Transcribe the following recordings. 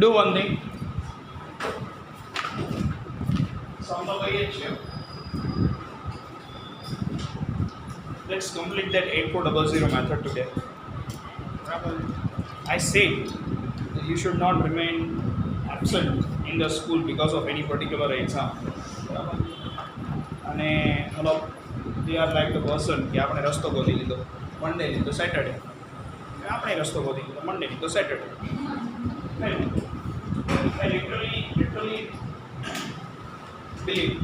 Do one thing. Sound of the Let's complete that 8400 method today. I said that you should not remain absent in the school because of any particular exam. અને મતલબ they are like the person કે આપણે રસ્તો ગોતી લીધો મંડે ની તો Saturday આપણે રસ્તો ગોતી લીધો મંડે ની તો સેટરડે I literally believe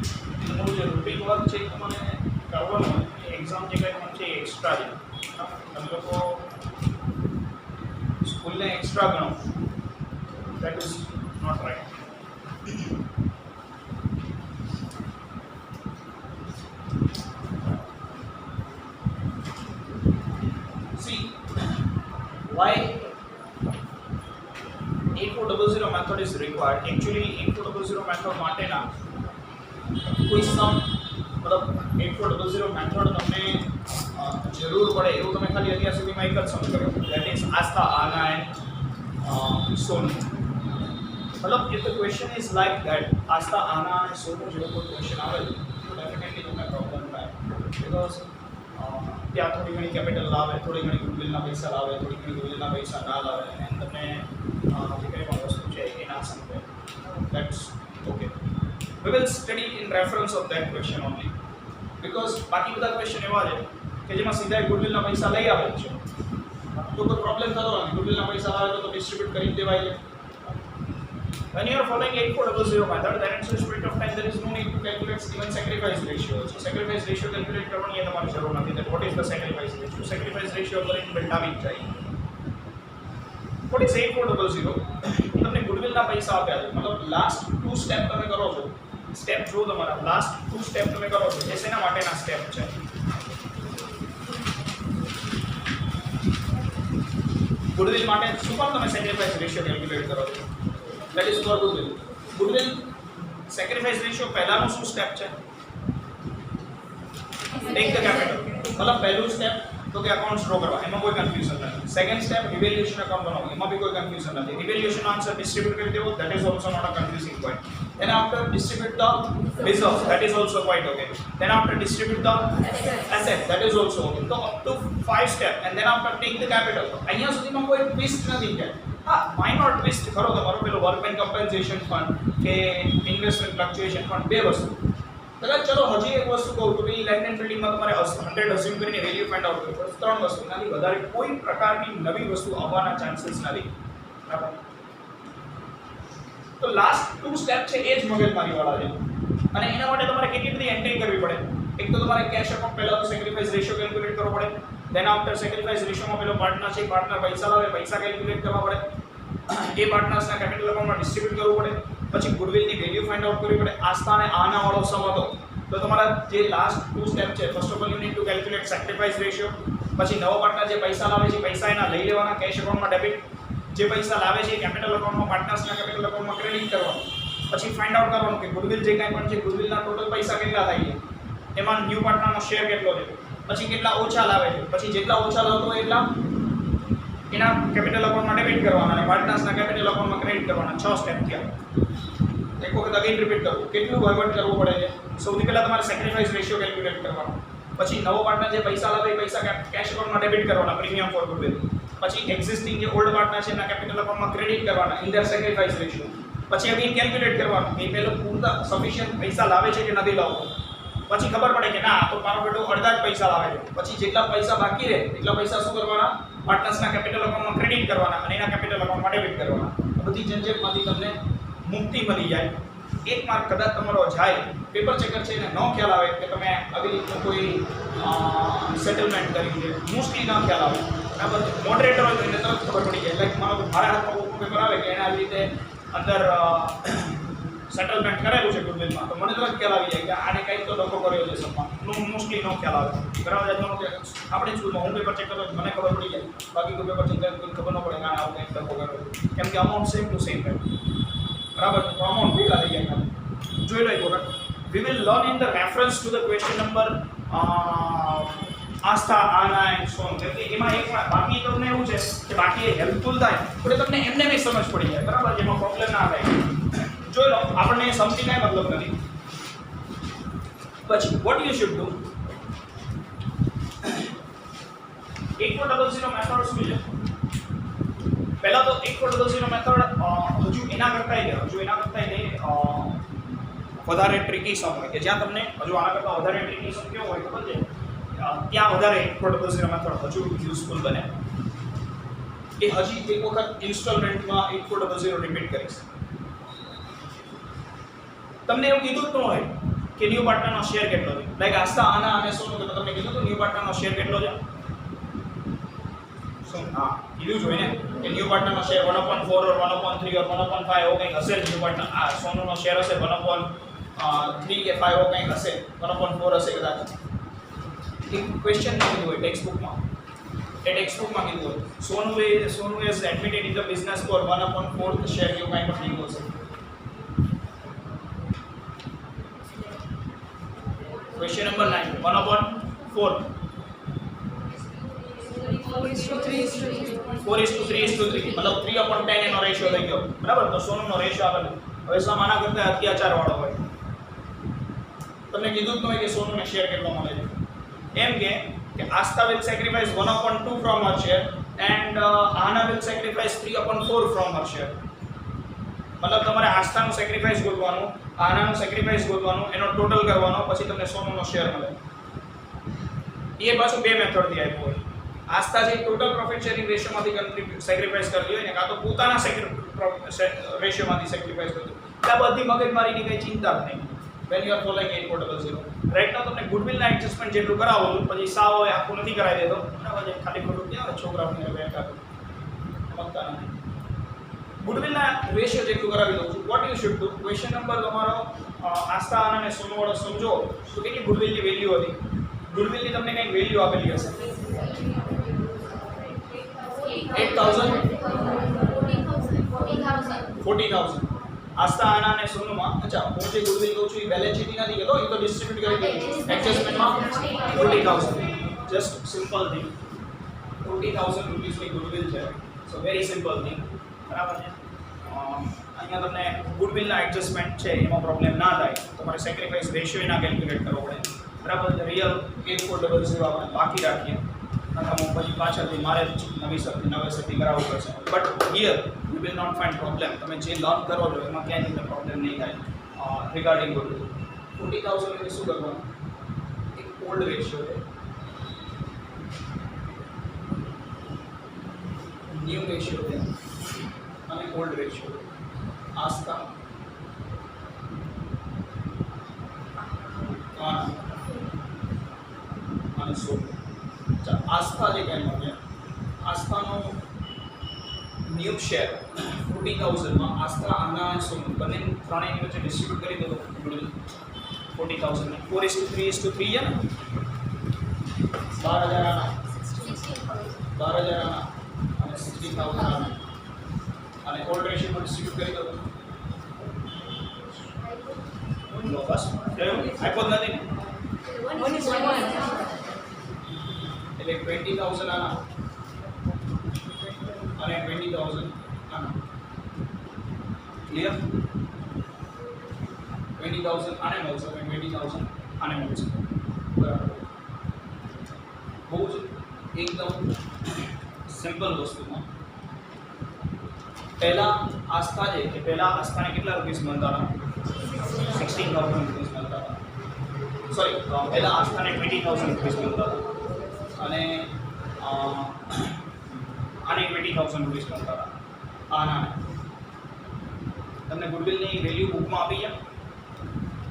તમારું જે રૂટીન વર્ક છે એ તમારે કરવાનું એક્ઝામ જે કંઈ પણ છે એ એક્સ્ટ્રા છે તમે લોકો સ્કૂલને એક્સ્ટ્રા ગણો that is not right. Why 8400 method is required? Actually 8400 method માટેના કોઈ સમ મતલબ 8400 method તમને જરૂર પડે એવું તમે ખાલી અત્યાર સુધીમાં એક જ સમ કર્યો, that is આસ્થા આના એન્ડ સોનુ. મતલબ if the question is like that, આસ્થા આના અને સોનુ જેવો કોઈ ક્વેશ્ચન આવે તો ડેફિનેટલી તમને પ્રોબ્લેમ થાય, because ત્યાં થોડી ઘણી કેપિટલ લાવે, થોડી ઘણી ગુડવિલના પૈસા લાવે, થોડી ઘણી ગુડવિલના પૈસા ના લાવે, અને તમને જે કંઈ પણ વસ્તુ છે એ ના સમજે. That's okay. We will study in reference of that question only, because બાકી બધા ક્વેશ્ચન એવા છે કે જેમાં સીધા ગુડવિલના પૈસા લઈ આવે છે તો કોઈ પ્રોબ્લેમ થતો નથી. ગુડવિલના પૈસા આવે તો ડિસ્ટ્રીબ્યુટ કરી દેવાય છે. When you are following 8400 method, then at such point of time there is no need to calculate even sacrifice ratio. So sacrifice ratio calculate કરવાની એ તમારી જરૂર નથી. That what is the sacrifice ratio? Sacrifice ratio કરીને બતાવી જ જાય. What is 8400? તમને ગુડવિલના પૈસા આપ્યા છે, મતલબ લાસ્ટ 2 સ્ટેપ તમે કરો છો. સ્ટેપ જો તમારા લાસ્ટ 2 સ્ટેપ તમે કરો છો એ શેના માટેના સ્ટેપ છે? ગુડવિલ માટે શું કામ તમે sacrifice ratio calculate કરો છો? That is for goodwill. Goodwill sacrifice ratio પહેલાનું શું સ્ટેપ છે? Take the capital. મતલબ પહેલું સ્ટેપ તો કે અકાઉન્ટ ડ્રો કરવા, એમાં કોઈ કન્ફ્યુઝન નથી. સેકન્ડ સ્ટેપ રિવેલ્યુએશન અકાઉન્ટ બનાવો, એમાં બી કોઈ કન્ફ્યુઝન નથી. રિવેલ્યુએશન આન્સર ડિસ્ટ્રીબ્યુટ કરી દેવો, that is also not a confusing point. Then after distribute the reserves, that is also quite okay. Then after distribute the asset, that is also okay. So up to 5 step, and then after take the capital. અહીંયા સુધીમાં કોઈ twist નથી કે હા minor twist ખરો તમારો પેલો work and compensation fund કે ઇન્વેસ્ટમેન્ટ ફ્લક્ચ્યુએશન ફંડ, બે વસ્તુ. કદાચ ચલો હજી એક વસ્તુ કહું તો ભાઈ લેન્ડ એન્ડ બિલ્ડિંગમાં તમારે 100 અઝ્યુમ કરીને વેલ્યુ ફાઇન્ડ આઉટ કરવું પડે. 3 વસ્તુ, નાની વધારે કોઈ પ્રકારની નવી વસ્તુ આવવાના ચાન્સીસ નથી. બરાબર? તો લાસ્ટ 2 સ્ટેપ છે એ જ મગજમારીવાળા છે, અને એના માટે તમારે કેટલી બધી એન્ટ્રી કરવી પડે. એક તો તમારે કેશ અકાઉન્ટ પહેલા તો સેક્રિફાઈસ રેશિયો કેલ્ક્યુલેટ કરવો પડે. દેન આફ્ટર સેક્રિફાઈસ રેશિયોમાં પેલો પાર્ટનર છે, પાર્ટનર પૈસા લાવે, પૈસા કેલ્ક્યુલેટ કરવા પડે. એ પાર્ટનર્સના કેપિટલ અકાઉન્ટમાં ડિસ્ટ્રીબ્યુટ કરવું પડે. પછી ગુડવિલની વેલ્યુ ફાઇન્ડ આઉટ કરવી પડે. આસ્થા અને આના વાળો સમ હતો તો તમારા જે લાસ્ટ 2 સ્ટેપ છે, first of all you need to calculate sacrifice ratio. પછી નવો પાર્ટનર જે પૈસા લાવે છે પૈસા એના લઈ લેવાના, કેશ અકાઉન્ટમાં ડેબિટ. જે પૈસા લાવે છે કેપિટલ અકાઉન્ટમાં, પાર્ટનર્સના કેપિટલ અકાઉન્ટમાં ક્રેડિટ કરવાનું. પછી ફાઇન્ડ આઉટ કરવાનું કે ગુડવિલ જે કાંઈ પણ છે ગુડવિલના ટોટલ પૈસા કેટલા થાય છે, એમાં ન્યૂ પાર્ટનરનો શેર કેટલો છે, પછી કેટલા ઓછા લાવે છે, પછી જેટલા ઓછા લાવતો હોય એટલા એના કેપિટલ અકાઉન્ટમાં ડેબિટ કરવાના અને પાર્ટનર્સના કેપિટલ અકાઉન્ટમાં ક્રેડિટ કરવાના. 6 સ્ટેપ થયા. એક વખત અગેન રિપીટ કરું, કેટલું વહીવટ કરવું પડે છે. સૌથી પહેલાં તમારે સેક્રિફાઈસ રેશિયો કેલ્ક્યુલેટ કરવાનો. પછી નવો પાર્ટનર જે પૈસા લાવે એ પૈસા કેશ અકાઉન્ટમાં ડેબિટ કરવાના, પ્રીમિયમ ફોર ગુડવિલ. પછી એક્ઝિસ્ટિંગ જે ઓલ્ડ પાર્ટનર છે એના કેપિટલ અકાઉન્ટમાં ક્રેડિટ કરવાના ઇન ધેર સેક્રિફાઈસ રેશિયો. પછી અગેન કેલ્ક્યુલેટ કરવાનું કે પેલો પૂરતા સફિશિયન્ટ પૈસા લાવે છે કે નથી લાવતો. પછી ખબર પડે કે ના તો મારો બેટો અડધા જ પૈસા લાવે છે. પછી જેટલા પૈસા બાકી રહે એટલા પૈસા શું કરવાના? પાર્ટનર્સના કેપિટલ અકાઉન્ટમાં ક્રેડિટ કરવાના અને એના કેપિટલ અકાઉન્ટમાં ડેબિટ કરવાના. આ બધી ઝંઝટમાંથી તમને મુક્તિ મળી જાય. એક માર્ક કદાચ તમારો જાય, પેપર ચેકર છે એને ન ખ્યાલ આવે કે તમે આવી રીતનું કોઈ સેટલમેન્ટ કર્યું છે, મોસ્ટલી ન ખ્યાલ આવે. બરાબર? મોડરેટર હોય તો એને તરત ખબર પડી જાય. લાઈક મારો મારા હાથમાં પેપર આવે કે એને આવી રીતે અંદર સેટલમેન્ટ કરેલું છે ગુડવિલમાં, તો મને તરત ખ્યાલ આવી જાય કે આને કંઈક તો ડખો કર્યો છે સપમાં. મોસ્ટલી ન ખ્યાલ આવે. બરાબર? આપણી સ્કૂલમાં હું પેપર ચેક કરું મને ખબર પડી જાય, બાકી કોઈ પેપર ચેક કરે ખબર ન પડે કે આને આવું કંઈક ડખો કર્યો, કેમ કે અમાઉન્ટ સેમ ટુ સેમ રહે. બરાબર? તો અમાઉન્ટ ભેગા થઈ જાય. જોઈ લો એક વખત. We will learn in the reference to the question number આસ્થા આના એન્ડ સોન કે એમાં એક બાકી તમને એવું છે કે બાકી એ હેલ્પફુલ થાય તો તમને એમને બી સમજ પડી જાય બરાબર જેમાં પ્રોબ્લેમ ના થાય જોઈ લો આપણને સમજી કાંઈ મતલબ નથી પછી vote you should do equal zero method શું છે પહેલા તો equal zero મેથડ હજુ એના કરતા વધારે ટ્રિકી સમ હોય કે જ્યાં તમને હજુ આના કરતા વધારે ટ્રિકી સમ કેવો હોય ખબર છે ત્યાં વધારે equal zero મેથડ હજુ યુઝફુલ બને એ હજી એક વખત ઇન્સ્ટોલમેન્ટમાં equal zero રિપીટ કરીશ તમને એવું કીધું જ ન હોય કે ન્યુ પાર્ટનરનો શેર કેટલો છે લાઈક આસ્થા આના અને સોનું તો તમને કીધું તો ન્યુ પાર્ટનરનો શેર કેટલો છે હા કીધું જ હોય ને કે ન્યુ પાર્ટનરનો શેર 1/4 or 1/3 or 1/5 એવો કંઈક હશે ન્યુ પાર્ટનર આ સોનુનો શેર હશે 1/3 કે 5 એવો કંઈક હશે 1/4 હશે કદાચ એક ક્વેશ્ચન કીધું હોય ટેક્સ્ટ બુકમાં કીધું હોય સોનુ is admitted in the business for 1/4 share એવું કંઈક પણ કીધું હશે Question number 9 1/4 4:3:3 मतलब 3/10 એનો રેશિયો થઈ ગયો બરાબર તો સોનુનો રેશિયો આવે હવે સમ આના કરતા અત્યાચાર વાળો હોય તમને કીધું જ ન હોય કે સોનુને શેર કેટલો મળે છે એમ કે આસ્થા will sacrifice 1/2 from her share and Anna will sacrifice 3/4 from her share मतलब તમારે આસ્થાનું સેક્રિફાઈસ ગોતવાનું આનાનું સેક્રિફાઈસ ગોતવાનું એનો ટોટલ કરવાનો પછી તમને સોનુનો શેર મળે એ પાછું બે મેથડથી આપ્યું હોય આસ્થા જે ટોટલ પ્રોફિટ શેરિંગ રેશિયોમાંથી સેક્રિફાઈસ કરતી હોય ને કાં તો પોતાના રેશિયોમાંથી સેક્રિફાઈસ કરતી હોય આ બધી મગજમારીની કંઈ ચિંતા જ નહીં when you are following equal zero right now તમને ગુડવિલના એડજસ્ટમેન્ટ જેટલું કરાવો પછી સાવ આખું નથી કરાવી દેતો બરાબર છે ખાલી ખોટું ક્યાં છોકરાઓને બેઠા સમજતા નથી ગુડવિલના રેશિયો જેટલું કરાવી દઉં છું vote you should do question number તમારો આસ્થા અને સોનુ વાળો સમજો તો કેટલી ગુડવિલની વેલ્યુ હતી ગુડવિલની તમને કંઈક વેલ્યુ આપેલી હશે 40,000 આસ્થા આના અને સોનુમાં અચ્છા હું જે ગુડવિલ કહું છું એ બેલેન્સ શીટ નથી કહેતો એ તો ડિસ્ટ્રીબ્યુટ કરી દીધું એડજસ્ટમેન્ટમાં 40,000 જસ્ટ સિમ્પલ થિંગ 40,000 રૂપીસની ગુડવિલ છે સો વેરી સિમ્પલ થિંગ બરાબર છે અહીંયા તમને ગુડવિલના એડજસ્ટમેન્ટ છે એમાં પ્રોબ્લેમ ના થાય તમારે સેક્રિફાઈસ રેશિયો એના કેલ્ક્યુલેટ કરવો પડે બરાબર છે રિયલ 8400 આપણે બાકી રાખીએ નકામું પછી પાછળથી મારે નવેસરથી કરાવવું પડશે but here you will not find problem તમે જે લર્ન કરો છો એમાં ક્યાંય તમને પ્રોબ્લેમ નહીં થાય રિગાર્ડિંગ ગુડવિલ 40,000 એટલે શું કરવાનું એક ઓલ્ડ રેશિયો છે ન્યૂ રેશિયો છે અને ઓલ્ડ રેશિયો આસ્થા અને સોનુ આસ્થા જે કહે છે આસ્થાનો ન્યૂ શેર 40,000 આસ્થા આના અને સોનુ બંને ત્રણેયની વચ્ચે ડિસ્ટ્રીબ્યુટ કરી દો 40,000 4:3:3 છે ને 12,000 આના 12,000 આના અને 60,000 આના અને ઓલ્ડ રેશિયોમાં ડિસ્ટ્રીબ્યુટ કરી દો બસ આપ્યો જ નથી એટલે 20,000 આના અને 20,000 આના ક્લિયર 20,000 આને મળશે અને 20,000 આને મળશે બરાબર બહુ જ એકદમ સિમ્પલ વસ્તુમાં પહેલા આસ્થા છે કે પહેલા આસ્થાને કેટલા રૂપીસ મળતા હતા 16,000 રૂપીસ મળતા હતા સોરી પહેલા આસ્થાને 20,000 રૂપીસ મળતા હતા અને આને 20,000 રૂપીસ મળતા હતા આના તમને ગુડવિલની વેલ્યુ બુકમાં આપી છે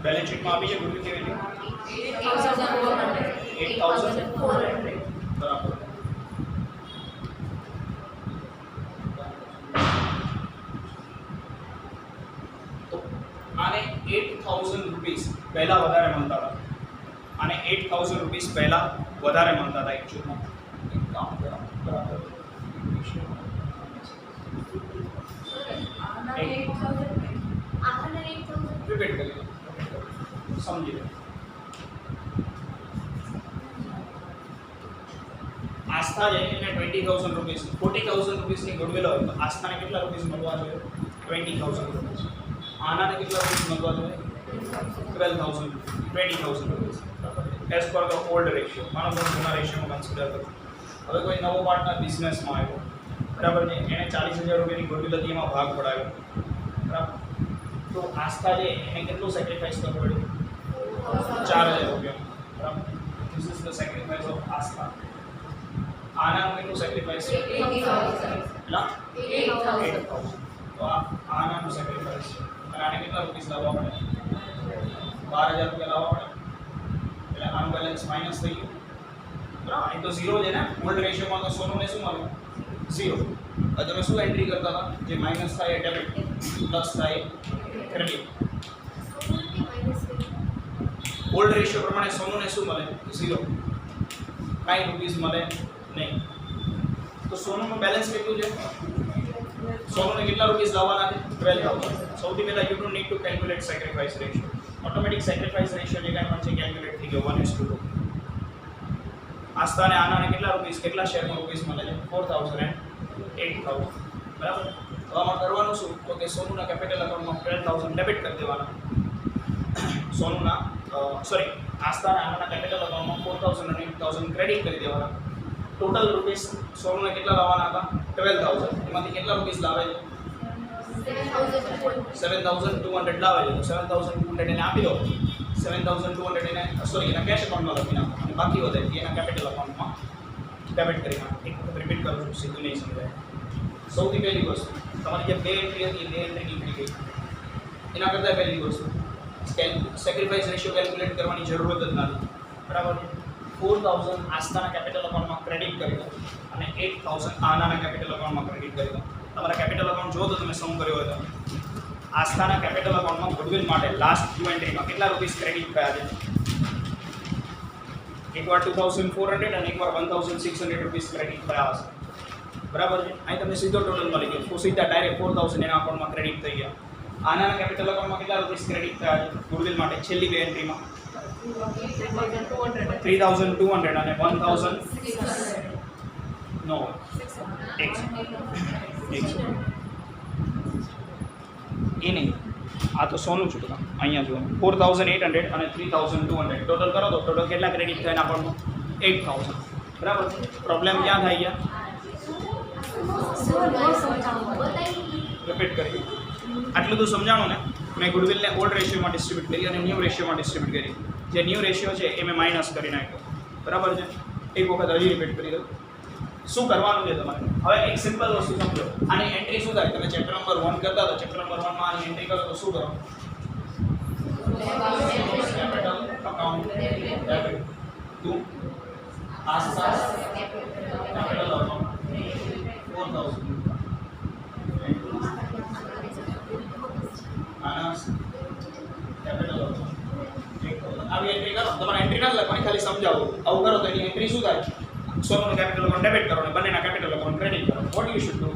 બેલેન્સ શીટમાં આપી છે ગુડવિલની વેલ્યુ 8,400 બરાબર આને 8,000 રૂપીસ પહેલા વધારે મળતા હતા આને 8,000 રૂપીસ પહેલા વધારે મળતા હતા એકચ્યુઅલમાં એક કામ કરો બરાબર રિપીટ કરી દો સમજી લો આસ્થા છે એને 20,000 રૂપીસ 40,000 રૂપીસની ગુડવિલ હોય તો આસ્થાને કેટલા રૂપીસ મળવા જોઈએ 20,000 રૂપીસ. આનાને કેટલા રૂપીસ મળવા જોઈએ 12,000 20,000 rupees as per the old ratio. માનો કે જૂના રેશિયોમાં કન્સિડર કરો. હવે કોઈ નવો પાર્ટનર બિઝનેસમાં આવ્યો બરાબર છે, એણે 40,000 રૂપિયાની ગુડવિલ હતી એમાં ભાગ પડાવ્યો બરાબર, તો આસ્થા છે એને કેટલું સેક્રિફાઈસ કરવું પડ્યું 4,000 રૂપિયા બરાબર. This is the sacrifice of Aastha. આનાનું કેટલું સેક્રિફાઈસ છે કેટલા 8,000. તો આનાનું સેક્રિફાઈસ છે અને આને કેટલા રૂપીસ લાવવા પડે 12,000 રૂપિયા લાવવા પડે એટલે આનું બેલેન્સ માઇનસ થઈ ગયું બરાબર. અહીં તો 0 છે ને ઓલ્ડ રેશિયોમાં તો સોનુને શું મળ્યું 0. હવે તમે શું એન્ટ્રી કરતા હતા જે માઇનસ થાય એ ડેબિટ પ્લસ થાય ક્રેડિટ. ઓલ્ડ રેશિયો પ્રમાણે સોનુને શું મળે 0 કાંઈ રૂપીસ મળે નહીં. તો સોનુનું બેલેન્સ કેટલું છે સોનુને કેટલા રૂપીસ લાવવાના છે 12,000. સૌથી પહેલા you don't need to calculate sacrifice ratio. Automatic sacrifice ratio જે કાંઈ પણ છે કેલ્ક્યુલેટ થઈ ગયો 1:2. આસ્થાને આનાને કેટલા રૂપીસ કેટલા શેરમાં રૂપીસ મળે છે 4,000 and 8,000 બરાબર. તો આમાં કરવાનું શું તો કે સોનુના કેપિટલ અકાઉન્ટમાં 12,000 ડેબિટ કરી દેવાના. સોનુના આસ્થાના આનાના કેપિટલ અકાઉન્ટમાં 4,000 અને 8,000 ક્રેડિટ કરી દેવાના. ટોટલ રૂપીસ સોનુને કેટલા લાવવાના હતા 12,000. એમાંથી કેટલા રૂપીસ લાવે છે 7,200 લાવે છે. તો 7,200 એને આપી દો. 7,200 એને એના કેશ અકાઉન્ટમાં લખી નાખો અને બાકી વધે એના કેપિટલ અકાઉન્ટમાં ડેબિટ કરી નાખો. એક વખત રિપીટ કરું છું સીધું નહીં સમજાય. સૌથી પહેલી વસ્તુ તમારી જે 2 એન્ટ્રી હતી 2 એન્ટ્રી નીકળી ગઈ. એના કરતાં પહેલી વસ્તુ સેક્રિફાઈસ રેશિયો કેલ્ક્યુલેટ કરવાની જરૂરત જ નથી બરાબર. 4,000 આસ્થાના કેપિટલ અકાઉન્ટમાં ક્રેડિટ કરી દો અને 8,000 આનાના કેપિટલ અકાઉન્ટમાં ક્રેડિટ કરી દો. તમારા કેપિટલ અકાઉન્ટ જો તો તમે સમ કર્યો હોય તો આસ્થાના કેપિટલ અકાઉન્ટમાં ગુડવિલ માટે લાસ્ટ 2 એન્ટ્રીમાં કેટલા રૂપીસ ક્રેડિટ થયા છે એકવાર 2,400 અને એકવાર 1,600 રૂપીસ ક્રેડિટ થયા હશે બરાબર છે. અહીં તમને સીધો ટોટલ મળી ગયો. સીધા ડાયરેક્ટ 4,000 એના અકાઉન્ટમાં ક્રેડિટ થઈ ગયા. આનાના કેપિટલ અકાઉન્ટમાં કેટલા રૂપીસ ક્રેડિટ થયા છે ગુડવિલ માટે છેલ્લી 2 એન્ટ્રીમાં 3,200 અને 1,000 નો એક એ નહીં આ તો સોનું છું તમે અહીંયા જુઓ 4,800 અને 3,200 ટોટલ કરો તો ટોટલ કેટલા ક્રેડિટ થયા એના આપણને 8,000 બરાબર. પ્રોબ્લેમ ક્યાં થાય ગયા રિપીટ કરી આટલું બધું સમજાણું ને. મેં ગુડવિલને ઓલ્ડ રેશિયોમાં ડિસ્ટ્રીબ્યુટ કરી અને ન્યૂ રેશિયોમાં ડિસ્ટ્રીબ્યુટ કરી. જે ન્યૂ રેશિયો છે એ મેં માઇનસ કરી નાખ્યો બરાબર છે. એક વખત હજી રિપીટ કરી દઉં શું કરવાનું છે તમારે. હવે એક સિમ્પલ વસ્તુ સમજો. આની એન્ટ્રી શું થાય તમે ચેપ્ટર નંબર 1 કરતા તો ચેપ્ટર નંબર 1 માં આની એન્ટ્રી કરો તો શું કરો capital account debit to Aastha capital account 4,000 આના કેપિટલ અકાઉન્ટ આવી એન્ટ્રી કરો. તમારે એન્ટ્રી ના લખવાની ખાલી સમજાવો. આવું કરો તો એની એન્ટ્રી શું થાય સોનુનું કેપિટલ અકાઉન્ટ ડેબિટ કરો અને બંનેના કેપિટલ અકાઉન્ટ ક્રેડિટ કરો. વોટ યુ શુડ ડુ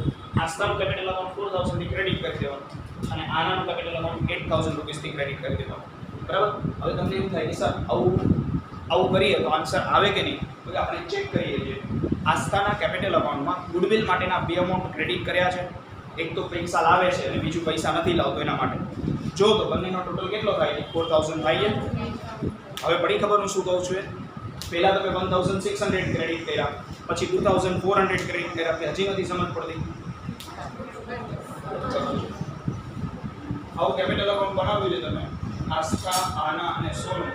આસ્થાનું કેપિટલ અકાઉન્ટ 4,000 થી ક્રેડિટ કરી દેવાનું અને આનાનું કેપિટલ અકાઉન્ટ 8,000 રૂપીસથી ક્રેડિટ કરી દેવાનું બરાબર. હવે તમને એવું થાય કે સર આવું કરીએ તો આન્સર આવે કે નહીં તો આપણે ચેક કરીએ છીએ. આસ્થાના કેપિટલ અકાઉન્ટમાં ગુડવિલ માટેના 2 અમાઉન્ટ ક્રેડિટ કર્યા છે. એક તો પૈસા લાવે છે અને બીજું પૈસા નથી લાવતો એના માટે. જો તો બંનેનો ટોટલ કેટલો થાય 4,000 થાય છે. હવે પડી ખબર હું શું કહું છું. પહેલાં તમે 1,600 ક્રેડિટ કર્યા પછી 2,400 ક્રેડિટ કર્યા કે હજી નથી સમજ પડતી. આવું કેપિટલ અકાઉન્ટ બનાવ્યું છે તમે આસ્થા આના અને સોનું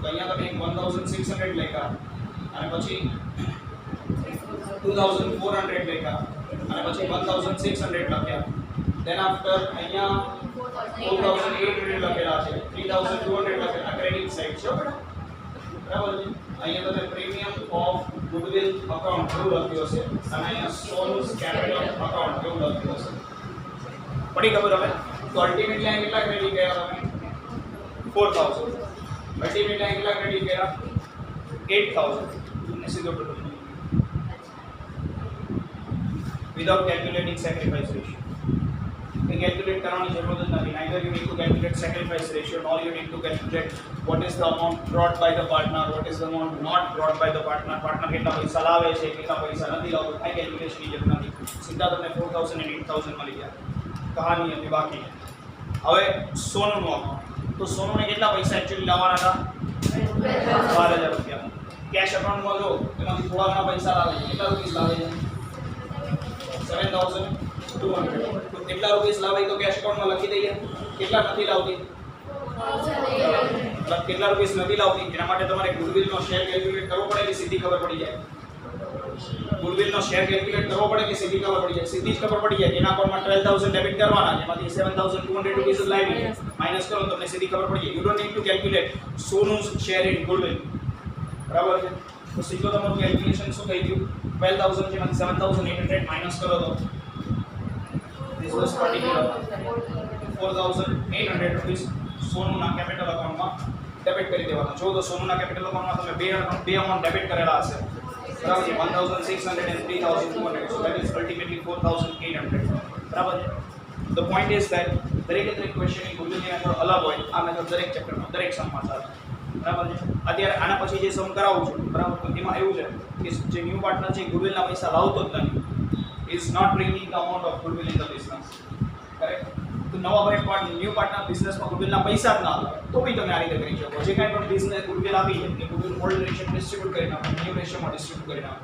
તો અહીંયા તમે 1,600 લખ્યા અને પછી 2,400 લખ્યા અને પછી 1,600 લખ્યા. દેન આફ્ટર અહીંયા 4,800 લખેલા છે 3,200 લખેલા ક્રેડિટ સાઇડ છે બરાબર છે. અહીંયા તમે પ્રીમિયમ ઓફ ગુડવિલ અકાઉન્ટ એવું લખ્યું હશે અને અહીંયા સોનુસ કેપિટલ અકાઉન્ટ એવું લખ્યું હશે. પડી ખબર હવે તો અલ્ટિમેટલી અહીં કેટલા ક્રેડિટ ગયા તમે 4,000. અલ્ટિમેટલી અહીં કેટલા ક્રેડિટ ગયા 8,000 ને સીધો total without calculating sacrifice ratio. Calculate કરવાની જરૂર જ નથી. neither you need to calculate sacrifice ratio nor you need to calculate what is the amount brought by the partner, what is the amount not brought by the partner, partner કેટલા પૈસા લાવે છે કેટલા પૈસા નથી લાવતો, આ કેલ્ક્યુલેશન ની જરૂર નથી. સીધા તમને 4000 અને 8000 મળી ગયા. કહાની હતી બાકી. હવે સોનુનું અકાઉન્ટ, તો સોનુને કેટલા પૈસા એકચ્યુઅલી લાવવાના હતા? 12000 રૂપિયા. કેશ અકાઉન્ટમાં જો એમાંથી થોડા ઘણા પૈસા લાવે છે. કેટલા રૂપિયા લાવે છે? 7200. તો કેટલા રૂપિયા લાવે તો કેશ અકાઉન્ટમાં લખી દઈએ. કેટલા નથી લાવતી? કેટલા રૂપિયા નથી લાવતી એના માટે તમારે ગુડવિલનો શેર કેલ્ક્યુલેટ કરવો પડે કે સીધી ખબર પડી જાય? ગુડવિલનો શેર કેલ્ક્યુલેટ કરવો પડે કે સીધી ખબર પડી જાય? સીધી જ ખબર પડી જાય. એના અકાઉન્ટમાં 12000 ડેબિટ કરવાના, જેમાંથી 7200 રૂપિયા લાવી માઈનસ કરો તમને સીધી ખબર પડી જાય. You don't need to calculate Sonu's share in goodwill. બરાબર છે? તો સીધો તમારું કેલ્ક્યુલેશન શું થઈ ગયું? 12000 જેમાંથી 7800 માઈનસ કરો તો this was particular 4800 રૂપિયા સોનુના કેપિટલ અકાઉન્ટમાં ડેબિટ કરી દેવાના. જો તો સોનુના કેપિટલ અકાઉન્ટમાં તમે બે અમાઉન્ટ ડેબિટ કરેલા હશે. બરાબર છે? 1600 and 3200. So that is ultimately 4800. બરાબર છે? The point is that દરેક ક્વેશ્ચન ની ગુડવિલની મેથડ અલગ હોય. આ મેથડ દરેક ચેપ્ટરમાં દરેક સમમાં ચાલે. બરાબર છે? અત્યારે આના પછી જે સમ કરાવું છું, બરાબર, તો એમાં એવું છે કે જે ન્યૂ પાર્ટનર છે ગુડવિલના પૈસા લાવતો જ નથી. is not bringing the amount of goodwill in the business. Correct? તો નવા ભાઈ ન્યૂ પાર્ટનર બિઝનેસમાં ગુડવિલના પૈસા જ ના આવે તો બી તમે આ રીતે કરી શકો. જે કાંઈ પણ બિઝનેસ ગુડવિલ આપી છે એ ગુડવિલ ઓલ્ડ રેશિયો ડિસ્ટ્રીબ્યુટ કરી નાખો, ન્યૂ રેશિયોમાં ડિસ્ટ્રીબ્યુટ કરી નાખો.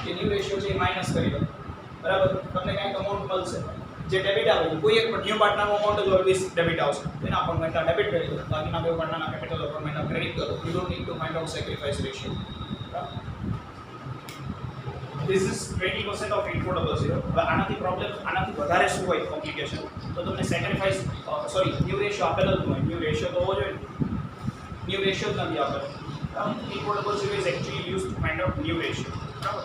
એ ન્યૂ રેશિયો છે એ માઇનસ કરી દો. બરાબર? તમને કાંઈક અમાઉન્ટ મળશે જે ડેબિટ આવે છે. કોઈ એક ન્યૂ પાર્ટનરનો અમાઉન્ટ જ ઓલવેઝ ડેબિટ આવશે. એના અકાઉન્ટમાં ડેબિટ કરી દો. બાકીના બે પાર્ટનરના કેપિટલ અકાઉન્ટમાં ક્રેડિટ કરો. You don't need two find out sacrifice ratio. This is 20% of 8400. હવે આનાથી પ્રોબ્લેમ આનાથી વધારે શું હોય કોમ્પ્લિકેશન? તો તમને સેક્રિફાઈસ ન્યૂ રેશિયો આપેલો જ હોય. ન્યૂ રેશિયો તો હોવો જોઈએ. ન્યૂ રેશિયો જ નથી આપેલો. 8400 is actually used to find out new ratio.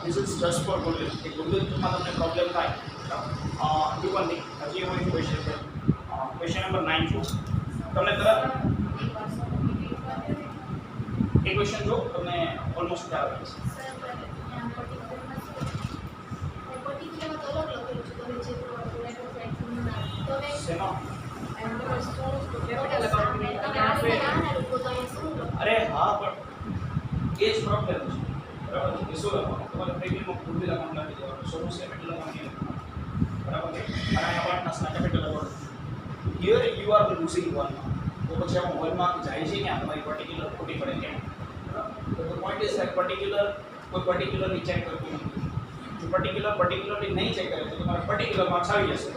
This is just for goodwill. કે goodwillમાં તમને પ્રોબ્લેમ થાય. બીજું પણ નહીં. હજી એવો એક ક્વેશ્ચન છે. ક્વેશ્ચન નંબર 9 જો તમને તરત એ ક્વેશ્ચન જો તમને ઓલમોસ્ટ ખ્યાલ આવી જશે. અરે હા પણ એ જ પ્રોબ્લેમ છે. બરાબર છે? શું લખવાનું? તમારે પ્રીમિયમમાં ગુડવિલ અકાઉન્ટ લખી દેવાનું, સોનુસ કેપિટલ અકાઉન્ટ નહીં લખવાનું. બરાબર છે? અને પાર્ટનર્સના capital account. Here you are losing one mark. તો પછી આમાં વન માર્ક જાય છે ક્યાં? તમારી પર્ટિક્યુલર ખોટી પડે કેમ? તો ધ પોઈન્ટ ઇઝ ધેટ કોઈ પર્ટિક્યુલરલી ચેક કરતું નથી. જો પર્ટિક્યુલરલી નહીં ચેક કરે તો તમારા પર્ટિક્યુલર માર્ક્સ આવી જશે.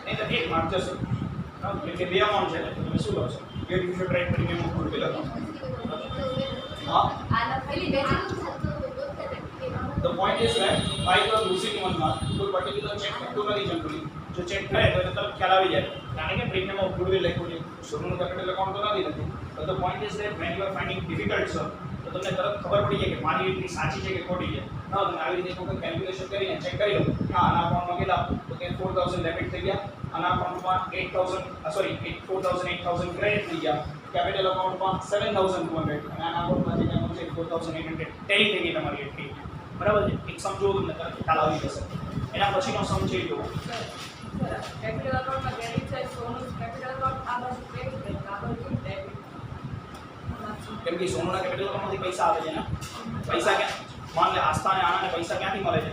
નહીં તો એક માર્ક જશે. એટલે બે અમાઉન્ટ છે તો તમે શું લો છો? Here you should write premium of goodwill account. હા, the point is that by the losing one mark કોઈ પર્ટિક્યુલર ચેક કરતું નથી જનરલી. જો ચેક કરે તો તરત ખ્યાલ આવી જાય. કારણ કે પ્રીમિયમ ઓફ ગુડવિલ લખ્યું છે, સોનુનું કેપિટલ અકાઉન્ટ તો નથી લખ્યું. but the point is that when you are finding difficult sum તો તમને તરત ખબર પડી જાય કે મારી એન્ટ્રી સાચી છે કે ખોટી છે. ના તમે આવી રીતે કોઈ કેલ્ક્યુલેશન કરીને ચેક કરી લો. હા, આના અકાઉન્ટમાં કેટલા? તો કે 4000 ડેબિટ થઈ ગયા. આના અકાઉન્ટમાં 4000 ક્રેડિટ થઈ ગયા. કેપિટલ અકાઉન્ટમાં 7200 અને આના અકાઉન્ટમાં જે કાંઈ છે 4800 ટેલી થઈ ગઈ તમારી એન્ટ્રી. બરાબર છે? એક સમજો તમને તરત ખ્યાલ આવી જશે. એના પછીનો સમ છે જો કેપિટલ અકાઉન્ટમાં ક્રેડિટ છે, સોનુસ કેપિટલ અકાઉન્ટ આ બાજુ ક્રેડિટ છે, આ બાજુ ડેબિટ. કેમ કે સોનુના કેપિટલ અકાઉન્ટમાંથી પૈસા આવે છે ને. પૈસા ક્યાં? માન લે આસ્થા અને આનાને પૈસા ક્યાંથી મળે છે?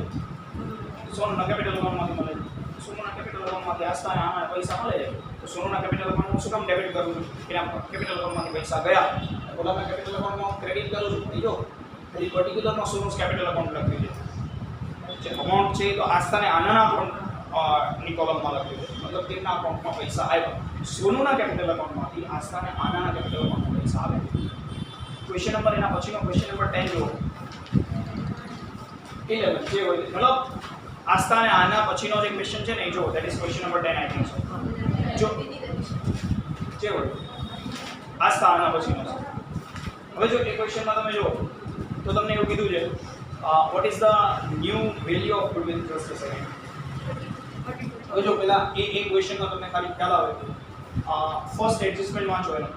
સોનુના કેપિટલ અકાઉન્ટમાંથી મળે છે. સોનુના કેપિટલ અકાઉન્ટમાંથી આસ્થા અને આનાને પૈસા મળે છે. તો સોનુના કેપિટલ અકાઉન્ટમાં શું કામ ડેબિટ કરવું? એના કેપિટલ અકાઉન્ટમાંથી પૈસા ગયા. ઓલાના કેપિટલ અકાઉન્ટમાં ક્રેડિટ કરું છું. જો એ પર્ટિક્યુલરમાં સોનુસ કેપિટલ અકાઉન્ટ લખ્યું છે. જે અમાઉન્ટ છે તો આસ્થાને આનાના અકાઉન્ટની કોલમમાં લખ્યું છે. મતલબ તેમના અકાઉન્ટમાં પૈસા આવ્યા. સોનુના કેપિટલ અકાઉન્ટમાંથી આસ્થાને આનાના કેપિટલ અકાઉન્ટમાં પૈસા આવે. ક્વેશ્ચન નંબર એના પછીનો ક્વેશ્ચન નંબર 10 જુઓ. 11 જે હોય મતલબ આસ્થા અને આના પછીનો જે ક્વેશ્ચન છે ને એ જો that is question number 10 I think so. જો જે હોય આસ્થા આના પછીનો છે. હવે જો એ ક્વેશ્ચનમાં તમે જો તો તમને એવું કીધું છે what is the new value of goodwill? just a second. હવે જો પેલા એ ક્વેશ્ચનમાં તમને ખાલી ખ્યાલ આવે ફર્સ્ટ એડજસ્ટમેન્ટ વાંચો એનો.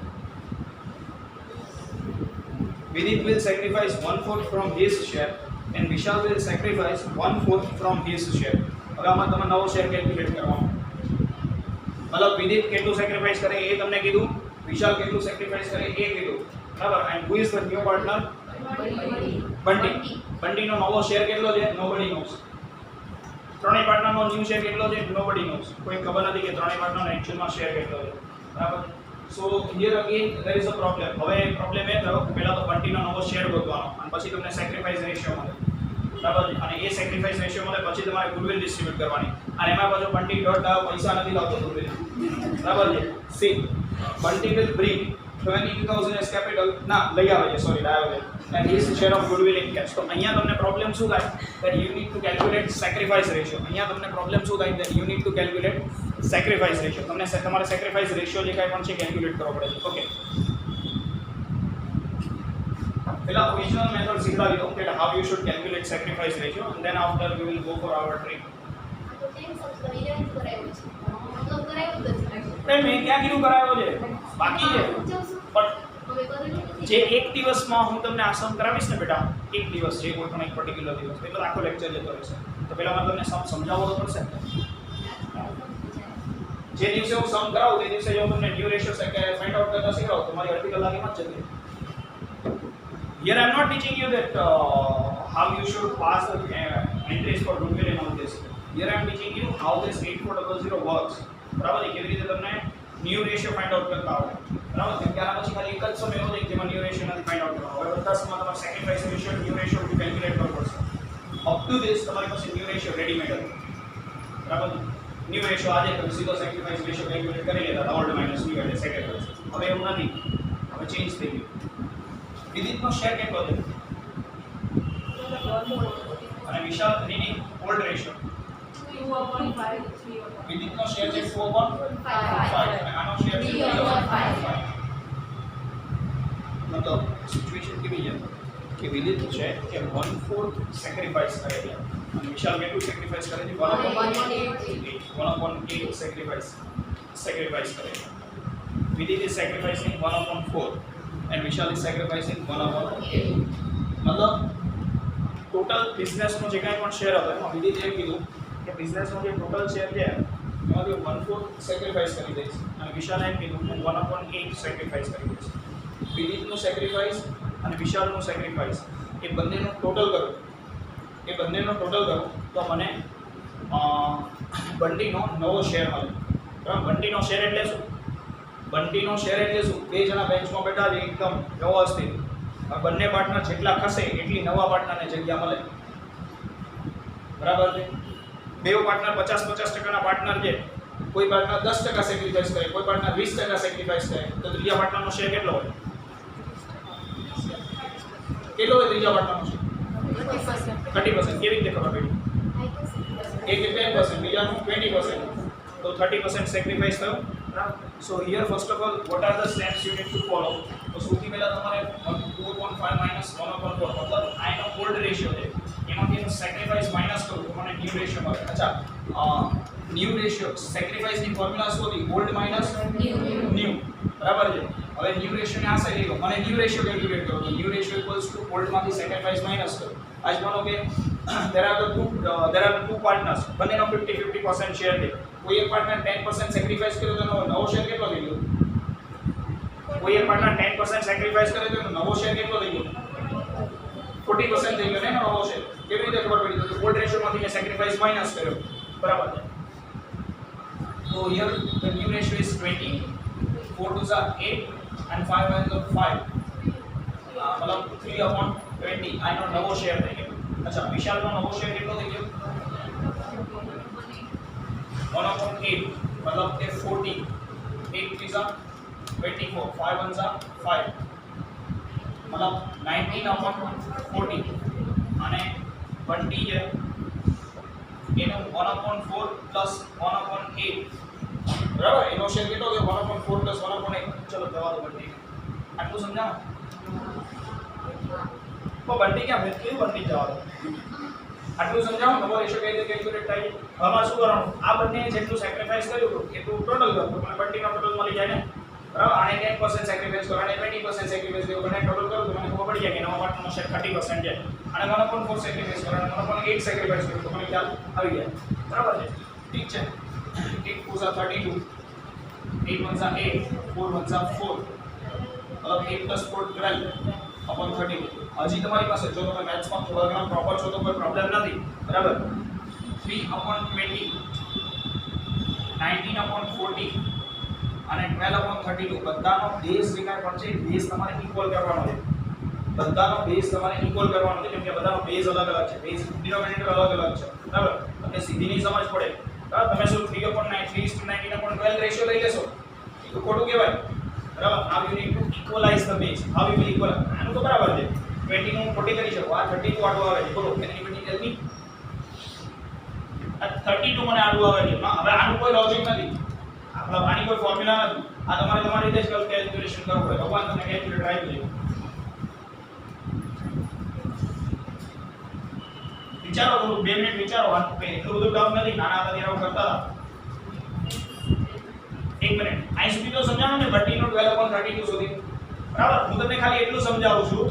Vidit will sacrifice 1/4 from his share and Vishal will sacrifice 1/4 from his share. હવે આમાં તમે નવો શેર કેલ્ક્યુલેટ કરવાનો. मतलब વિદિત કેટલું સેક્રિફાઈસ કરે એ તમને કીધું, વિશાલ કેટલું સેક્રિફાઈસ કરે એ કીધું, બરાબર. And who is the new partner? Bunty. બંટીનો નવો શેર કેટલો છે? Nobody knows. ત્રણેય પાર્ટનરનો ન્યુ શેર કેટલો છે? Nobody knows. કોઈ ખબર નથી કે ત્રણેય પાર્ટનરનો એક્ચ્યુઅલમાં શેર કેટલો છે, બરાબર. સો here again there is a problem. હવે પ્રોબ્લેમ એ થયો કે પહેલા તો બંટીનો નવો શેર ગોતવાનો અને પછી તમને સેક્રિફાઈસ રેશિયો મળે, બરાબર. અને એ સેક્રિફાઈસ રેશિયો મળે પછી તમારે ગુડવિલ ડિસ્ટ્રીબ્યુટ કરવાની અને એમાં પાછો બંટી ડોટ પૈસા નથી લાવતો ગુડવિલ, બરાબર છે. C Bunty will bring 22,000 S capital ના લઈ આવે છે, સોરી લાવે છે, and his share of goodwill in cash. તો અહીંયા તમને પ્રોબ્લેમ શું થાય? That you need to calculate sacrifice ratio. અહીંયા તમને પ્રોબ્લેમ શું થાય? That you need to calculate sacrifice ratio. તમને તમારે સેક્રિફાઈસ રેશિયો જે કાંઈ પણ છે કેલ્ક્યુલેટ કરવો પડે છે. ઓકે, પહેલા ઓરિજિનલ મેથડ શીખવાડી દઉં કે how you should calculate sacrifice ratio and then after we will go for our trick. મેં ક્યાં કીધું કરાવ્યો છે? બાકી છે. પણ જે એક દિવસમાં હું તમને આ સમ કરાવીશ ને બેટા, એક દિવસ છે કોઈ પણ એક પર્ટિક્યુલર દિવસ, એટલે આખો લેક્ચર જતો રહેશે. તો પહેલા મારે તમને સમ સમજાવવો તો પડશે. જે દિવસે હું સમ કરાવું તે દિવસે જો તમને ન્યુ રેશિયો ફાઇન્ડ આઉટ કરતા શીખવાડું તો મારી અડધી કલાકમાં જ જતી. Here I am not teaching you that how you should pass the entries for goodwill and all this. Here I am teaching you how this 8400 works. બરાબર છે? કેવી રીતે તમને ન્યુ રેશિયો ફાઇન્ડ આઉટ કરતા આવડે, બરાબર. કેમ કે આના પછી ખાલી એક જ સમ એવો છે જેમાં ન્યુ રેશિયો નથી ફાઇન્ડ આઉટ કરવાનો. હવે બધા સમમાં તમારે sacrifice ratio, new ratio calculate કરવો પડશે. અપ ટુ ધીસ તમારી પાસે ન્યુ રેશિયો રેડીમેડ હતો, બરાબર. ન્યુ રેશિયો આજે તમે સીધો સેક્રિફાઈસ રેશિયો કેલ્ક્યુલેટ કરી લેતા ઓલ્ડ માઇનસ ન્યુ એટલે સેક્રિફાઈસ. હવે એવું નથી, હવે ચેન્જ થઈ ગયું. વિદિતનો શેર કેટલો છે? અને વિશાલની ઓલ્ડ રેશિયો. વિદિતનો શેર છે 2/5 અને આનો શેર છે 3/5. મતલબ સિચ્યુએશન કેવી છે કે વિદિત છે કે 1/4 સેક્રિફાઈસ કરે છે અને વિશાલ કેટલું સેક્રિફાઈસ કરે છે? 1/8 સેક્રિફાઈસ કરે છે. Vidit is sacrificing 1/4 and Vishal is sacrificing 1/8. मतलब टोटल बिजनेस નો જે કાંઈ પણ શેર હતો એમાં વિદિત એ કીધું કે બિઝનેસ નો જે ટોટલ શેર છે એમાંથી 1/4 સેક્રિફાઈસ કરી દઈશ અને વિશાલ એમ કીધું કે 1/8 સેક્રિફાઈસ કરી દઈશ. વિદિતનું સેક્રિફાઈસ અને વિશાલનું સેક્રિફાઈસ એ બંનેનું ટોટલ કરું, તો મને બંટીનો નવો શેર મળે, બરાબર. બંટીનો શેર એટલે શું? બંટીનો શેર એટલે શું? બે જણા બેન્ચમાં બેઠા છે એકદમ વ્યવસ્થિત, બંને પાર્ટનર જેટલા ખસે એટલી નવા પાર્ટનરને જગ્યા મળે, બરાબર છે. બે પાર્ટનર 50-50% પાર્ટનર છે, કોઈ પાર્ટનર 10% સેક્રિફાઈસ કરે, કોઈ પાર્ટનર 20% સેક્રિફાઈસ કરે, તો ત્રીજા પાર્ટનરનો શેર કેટલો હોય? કેટલો હોય ત્રીજા પાર્ટનરનો શેર? 30%. કેવી રીતે ખબર પડી? એક 10%, બીજાનું 20%, તો 30% સેક્રિફાઈસ થયો. So here first of all, what are the steps you need to follow? તો સૌથી પહેલા તમારે 2/5 minus 1/4 મતલબ આનો ઓલ્ડ રેશિયો છે એમાંથી હું સેક્રિફાઈસ માઈનસ કરું તો મને ન્યુ રેશિયો મળે. અચ્છા, ન્યુ રેશિયો સેક્રિફાઈસ ની ફોર્મ્યુલા શું હતી? ઓલ્ડ માઈનસ ન્યુ, બરાબર છે. હવે ન્યુ રેશિયો ને આ સાઈડ લીધો, મને ન્યુ રેશિયો કેલ્ક્યુલેટ કરો તો new ratio equals to old માંથી સેક્રિફાઈસ માઈનસ કરો. આજ માનો કે there are the two partners, બંનેનો 50-50% શેર છે. કોઈ એક પાર્ટનર 10% સેક્રિફાઈસ કર્યો તો નવો શેર કેટલો થઈ ગયો? કોઈ એક પાર્ટનર 10% સેક્રિફાઈસ કરે તો નવો શેર કેટલો થઈ ગયો? 40% થઈ ગયો ને નવો શેર. કેવી રીતે ખબર પડી? તો ઓલ્ડ રેશિયોમાંથી મેં સેક્રિફાઈસ માઈનસ કર્યો, બરાબર છે. તો here the new ratio is 20, 4 2s are 8 and 5 1s are 5, મતલબ 3/20 આનો નવો શેર થઈ ગયો. અચ્છા, વિશાલનો નવો શેર કેટલો થઈ ગયો? 1/8 मतलब के 40, 8 3s are 24, 5 1s are 5, मतलब 19/40 અને 20 છે એનો 1/4 પ્લસ 1/8, બરાબર. એનો શેર કેટલો થયો? 1/4 પ્લસ 1/8. ચલો જવા દો બંટી, આટલું સમજાવો. તો બંટી ક્યાં ભેદ કેવું? બંટી જવા દો, આટલું સમજાવો. નવો રેશિયો કઈ રીતે કેલ્ક્યુલેટ થાય? હવે શું કરવાનું? આ બંને જેટલું સેક્રિફાઈસ કર્યું હતું એટલું ટોટલ કરો તો મને બંટીનો ટોટલ મળી જાય ને, બરાબર. આને 10% સેક્રિફાઈસ કરો, આને 20% સેક્રિફાઈસ કરો, બંને ટોટલ કરો તો મને ખબર પડી જાય કે નવા પાર્ટનરનો શેર 30% છે. આને 1/4 સેક્રિફાઈસ કરો, આને 1/8 સેક્રિફાઈસ કરો તો મને ખ્યાલ આવી જાય, બરાબર છે. ઠીક છે. 8 2s are 32 8 1 जा 8 4 1 जा 4 अब 8 + 4 12 अपॉन 32 હજી તમારી પાસે જો તમે મેથ્સ માં થોડા ઘણા પ્રોપર છો તો કોઈ પ્રોબ્લેમ નથી બરાબર 3 upon 20 19 upon 40 અને 12 upon 32 બધાનો બેઝ વિકાર પણ છે બેઝ તમારે ઇક્વલ કરવાનો છે બધાનો બેઝ તમારે ઇક્વલ કરવાનો છે કેમ કે બધાનો બેઝ અલગ અલગ છે બેઝ ડિનોમિનેટર અલગ અલગ છે બરાબર તમને સીધી ની સમજ પડે બરાબર તમે શું 3 upon 9 3:19 upon 12 રેશિયો લઈ લેશો એ તો ખોટું કહેવાય બરાબર how you need to equalize the base how you will equal આનું તો બરાબર છે 20 નું 40 કરી શકો આ 32 આટલું આવે છે બોલો એની ટેલ મી આ 32 મને આટલું આવે છે હવે આનું કોઈ લોજિક નથી મતલબ આની કોઈ ફોર્મ્યુલા નથી આ તમારે તમારી રીતે જ કેલ્ક્યુલેશન કરવું પડે ભગવાન તમને કેલ્ક્યુલેટર આપી દે વિચારો થોડું 2 મિનિટ વિચારો આ એટલું બધું કામ નથી નાના હતા ત્યારે કરતા હતા 1 મિનિટ આઈ સુધી તો સમજાણો ને 13 નો 12 upon 32 સુધી બરાબર હું તમને ખાલી એટલું સમજાવું છું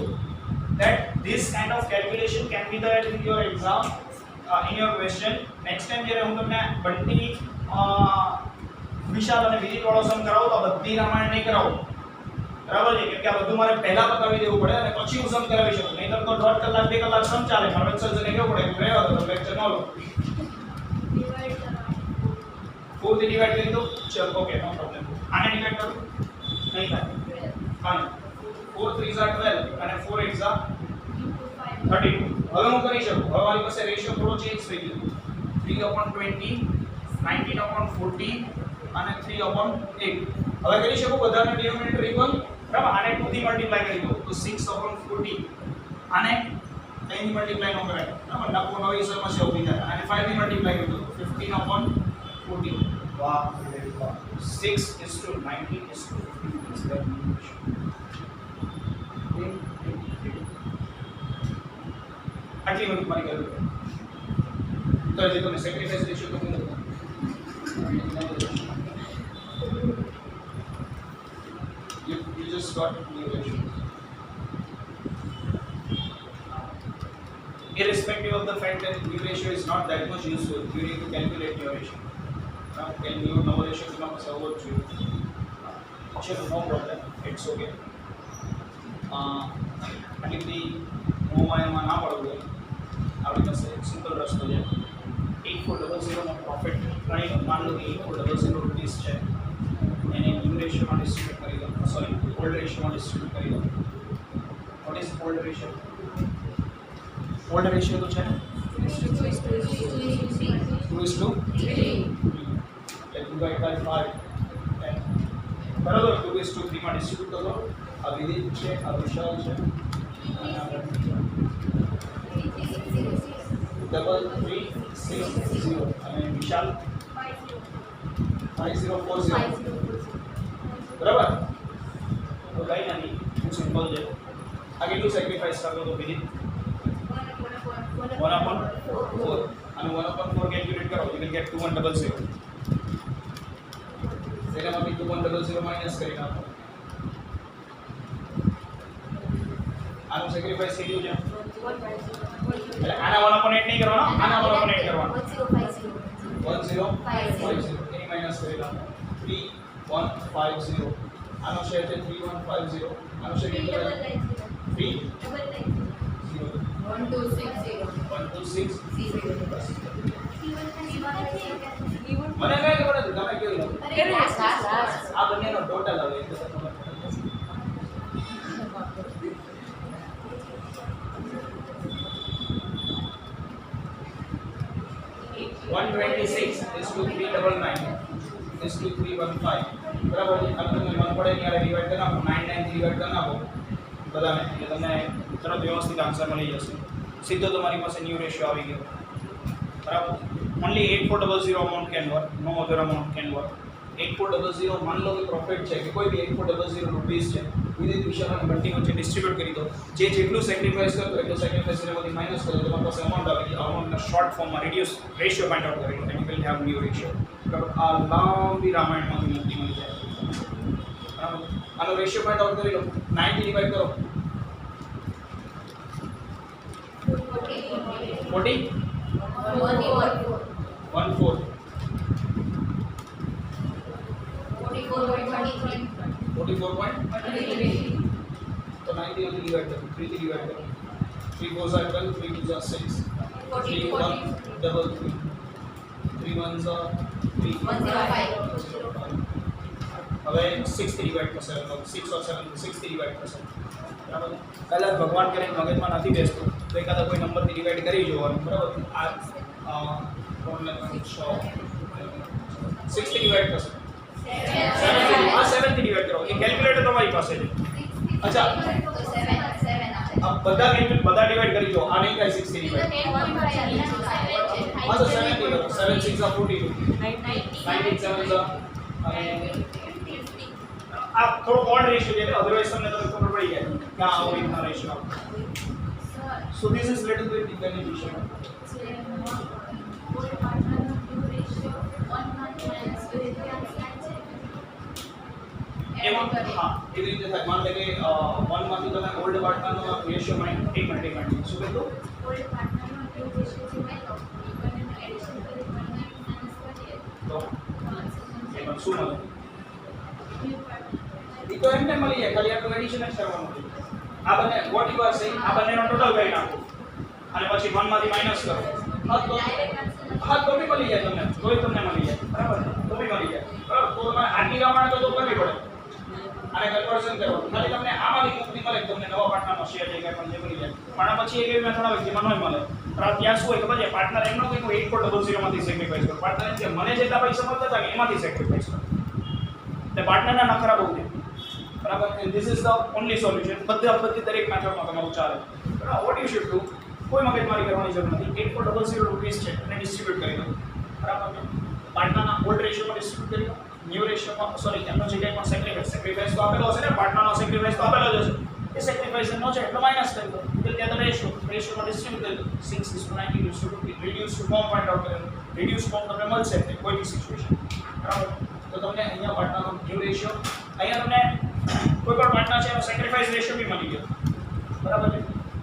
that this kind of calculation can be there in your exam in your question next time જ્યારે હું તમને બંટી વિશાલ અને વિજિત વાળો સમ કરાવું તો બધી રામાયણ નહીં કરાવું બરાબર છે કેમ કે આ બધું મારે પહેલા બતાવી દેવું પડે અને પછી હું સમ કરાવી શકું નહીંતર તો 1.5 કલાક 2 કલાક સમ ચાલે મારે સર્જને કેવું પડે હું રહેવા દો લેક્ચર ન લો 4 થી ડિવાઇડ કરી દો ચલ ઓકે નો પ્રોબ્લેમ આને ડિવાઇડ કરું નહીં થાય ફાઇન 4 3 are 12 અને 4 8 are 32 હવે હું કરી શકું હવે મારી પાસે રેશિયો થોડો ચેન્જ થઈ ગયો 3 upon 20 19 upon 40 અને 3 upon 8 હવે કરી શકું બધાને ડિનોમિનેટર ઇક્વલ બરાબર આને 2 થી મલ્ટીપ્લાય કરી દો તો 6 upon 40 આને 9 થી મલ્ટીપ્લાય ન કરાય બરાબર નવો નવી સમસ્યા ઊભી થાય અને 5 થી મલ્ટીપ્લાય કરી દો 15 upon 40 વાહ 6:19:15 આટલી બધી મારી ગયું તો જે તમે સેક્રિફાઈસ રેશિયો તો કહો you just got new ratio irrespective of the fact that new ratio is not that much useful you need to calculate your ratio now can you know ratio to not solve it sure no problem it's okay આટલી મોમાં ના પડવું આપણી પાસે simple રસ્તો છે 8400 નો profit ગણી માન લો કે 8400 રૂપીસ છે એને ન્યૂ રેશિયોમાં ડિસ્ટ્રીબ્યુટ કરી દો સોરી ઓલ્ડ રેશિયોમાં ડિસ્ટ્રીબ્યુટ કરી દો વોટ ઇઝ ઓલ્ડ રેશિયો તો છે ને 2:3 like divide by 5 બરાબર 2:3 માં ડિસ્ટ્રીબ્યુટ કરો આ વિધિ છે આ વિશાલ છે અને આ 3360 અને વિશાલ 5040 બરાબર તો કઈ નથી હું સિમ્પલ છે આ કેટલું સેક્રિફાઈસ કરતો તો વિધિ 1/4 અને 1/4 કેલ્ક્યુલેટ કરો you will get 2100 તેનામાંથી 2100 માઈનસ કરી નાખો આનું સેક્રિફાઈસ કેટલું છે એટલે આના 1/8 નહીં કરવાનો આના 1/8 કરવાનો 1050 એની માઈનસ કરી નાખો 3150 આનો શેર છે 3150 આનો શેર કેટલો છે 1260 મને કઈ ખબર નથી તમે કેવું આ બંનેનો ટોટલ આવે એટલે તમને ખબર પડશે 126 is to 399 is to 315 બરાબર છે આ તમને મન પડે ત્યારે ડિવાઇડ કરી નાખો 99 થી ડિવાઇડ કરી નાખો બધાને એટલે તમને તરત વ્યવસ્થિત આન્સર મળી જશે સીધો તમારી પાસે ન્યૂ રેશિયો આવી ગયો બરાબર only 8400 amount can work no other amount can work 8400 मान लो कि प्रॉफिट છે કે કોઈ બી 8400 રૂપીસ છે વિધિત વિશાલ અને બંટી વચ્ચે ડિસ્ટ્રીબ્યુટ કરી દો જે જેટલું સેક્રિફાઈસ કરતો એટલું સેક્રિફાઈસ એમાંથી માઈનસ કરો તમારી પાસે અમાઉન્ટ આવી ગઈ અમાઉન્ટના શોર્ટ ફોર્મમાં રિડ્યુસ રેશિયો ફાઇન્ડ આઉટ કરી લો and you will have new ratio બરાબર આ લાંબી રામાયણમાંથી મુક્તિ મળી જાય બરાબર આનો રેશિયો ફાઇન્ડ આઉટ કરી લો 9 થી ડિવાઇડ કરો 40 14 44 44.3 तो 90 में डिवाइड करो 3 से डिवाइड करो 3 4 are 12 3 2 are 6 3 1 double 3 3 1s are 3 105 હવે 6 થી ડિવાઇડ કરશે એટલે 6 और 7 6 થી ડિવાઇડ કરશે બરાબર કલર ભગવાન કરે મગજમાં નથી બેસતો તો એકાદા કોઈ નંબરથી ડિવાઇડ કરી જોવાનું બરાબર આ પ્રોબ્લેમ 6 થી ડિવાઇડ કરશે 7 થી ડિવાઇડ કરો એ કેલ્ક્યુલેટર તમારી પાસે છે अच्छा अब બધા ડિવાઇડ કરી જો આ નહીં થાય 6 થી ડિવાઇડ હા તો 7 થી કરો 7 6 are 42 19 7 are आप थोड़ा ऑड रेशियो दे दो अदरवाइज हमने तो खबर पड़ी है क्या आओ इतना ratio so this is little bit beneficial એમાં હા એવી રીતે થાય માન લે કે 1 માંથી તમે ઓલ્ડ પાર્ટનરનો રેશિયો માં 1 મિનિટ શું કીધું ઓલ્ડ પાર્ટનરનો ન્યૂ રેશિયો છે મેં તો ઇક્વલન્ટ એડિશન કરી 1 તો એમાં શું મળે ઈ તો એમને મળી જાય ખાલી આપણે એડિશન જ કરવાનું છે આ બંને વોટ યુ આર સેઇંગ આ બંનેનો ટોટલ કરી નાખો અને પછી 1 માંથી માઈનસ કરો હા તો બી મળી જાય તમને તોય તમને મળી જાય બરાબર તો બી મળી જાય બરાબર તો તમારે આટલી પ્રમાણે તો કરવી પડે અને કન્વર્ઝન કરવાનું ખાલી તમને આમાંથી મુક્તિ મળે તમને નવા પાર્ટનરનો શેર જે કંઈ પણ જે મળી જાય પણ પછી એક એવી મેથડ આવે જેમાં નહીં મળે પણ ત્યાં શું હોય ખબર છે પાર્ટનર એમનો કંઈક 8400 માંથી સેક્રિફાઈસ કરો પાર્ટનર જે મને જેટલા પૈસા મળતા હતા એમાંથી સેક્રિફાઈસ કરો તે પાર્ટનરના નખરા બહુ છે બરાબર and this is the only solution બધી દરેક મેથડમાં તમારું ચાલે બરાબર વોટ યુ શુડ ડુ કોઈ મગજમારી કરવાની જરૂર નથી 8400 રૂપીસ છે અને ડિસ્ટ્રીબ્યુટ કરી દો બરાબર પાર્ટનરના ઓલ્ડ રેશિયોમાં ડિસ્ટ્રીબ્યુટ કરી દો ન્યૂ રેશિયોમાં સોરી એમનો જે કંઈ પણ સેક્રિફાઈસ તો આપેલો હશે ને પાર્ટનરનો સેક્રિફાઈસ તો આપેલો જ હશે એ સેક્રિફાઈસ નો છે એટલો માઈનસ કરી દો એટલે ત્યાં તો રેશિયોમાં ડિસ્ટ્રીબ્યુટ કરી દો 6:90 reduce to form find out કરી દો રિડ્યુસ ફોર્મ તમને મળશે કોઈ બી સિચ્યુએશન બરાબર તો તમને અહીંયા પાર્ટનરનો ન્યૂ રેશિયો અહીંયા તમને કોઈ પણ પાર્ટનર છે એનો સેક્રિફાઈસ રેશિયો બી મળી ગયો બરાબર છે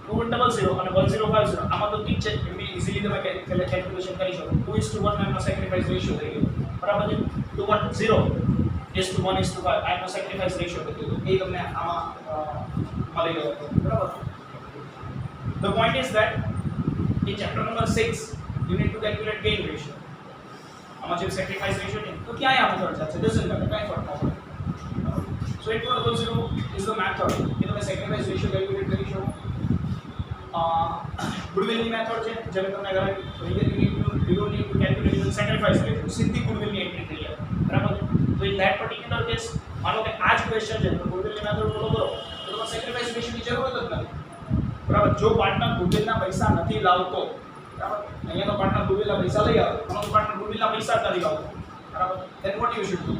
2100 અને 1050 આમાં તો ઠીક છે એમની ઈઝીલી તમે કેલ્ક્યુલેશન કરી શકો 2:1 એમનો સેક્રિફાઈસ રેશિયો થઈ ગયો બરાબર છે 2:1:5 આ એમનો સેક્રિફાઈસ રેશિયો થઈ ગયો એ તમને આમાં મળી ગયો બરાબર the point is that in chapter number 6 you need to calculate gain ratio આમાં જે સેક્રિફાઈસ રેશિયો છે તો ક્યાં આ મેથડ છે ડઝન્ટ મેટર કાઈ ફરક ન પડે સો 8400 is the method કે તમે સેક્રિફાઈસ રેશિયો કેલ્ક્યુલેટ કરી શકો ગુડવિલની મેથડ છે જેને તમને કરાવી you need to calculate the sacrifice ratio સીધી ગુડવિલની એન્ટ્રી થઈ જાય બરાબર તો in that particular case માનો કે આ જ ક્વેશ્ચન છે તો ગુડવિલની મેથડ ફોલો કરો તો તમારે સેક્રિફાઈસ રેશિયોની જરૂર જ નથી બરાબર જો પાર્ટનર ગુડવિલના પૈસા નથી લાવતો બરાબર અહીંયા તો પાર્ટનર ગુડવિલના પૈસા લઈ આવે તમારો પાર્ટનર ગુડવિલના પૈસા જ નથી લાવતો બરાબર then what you should do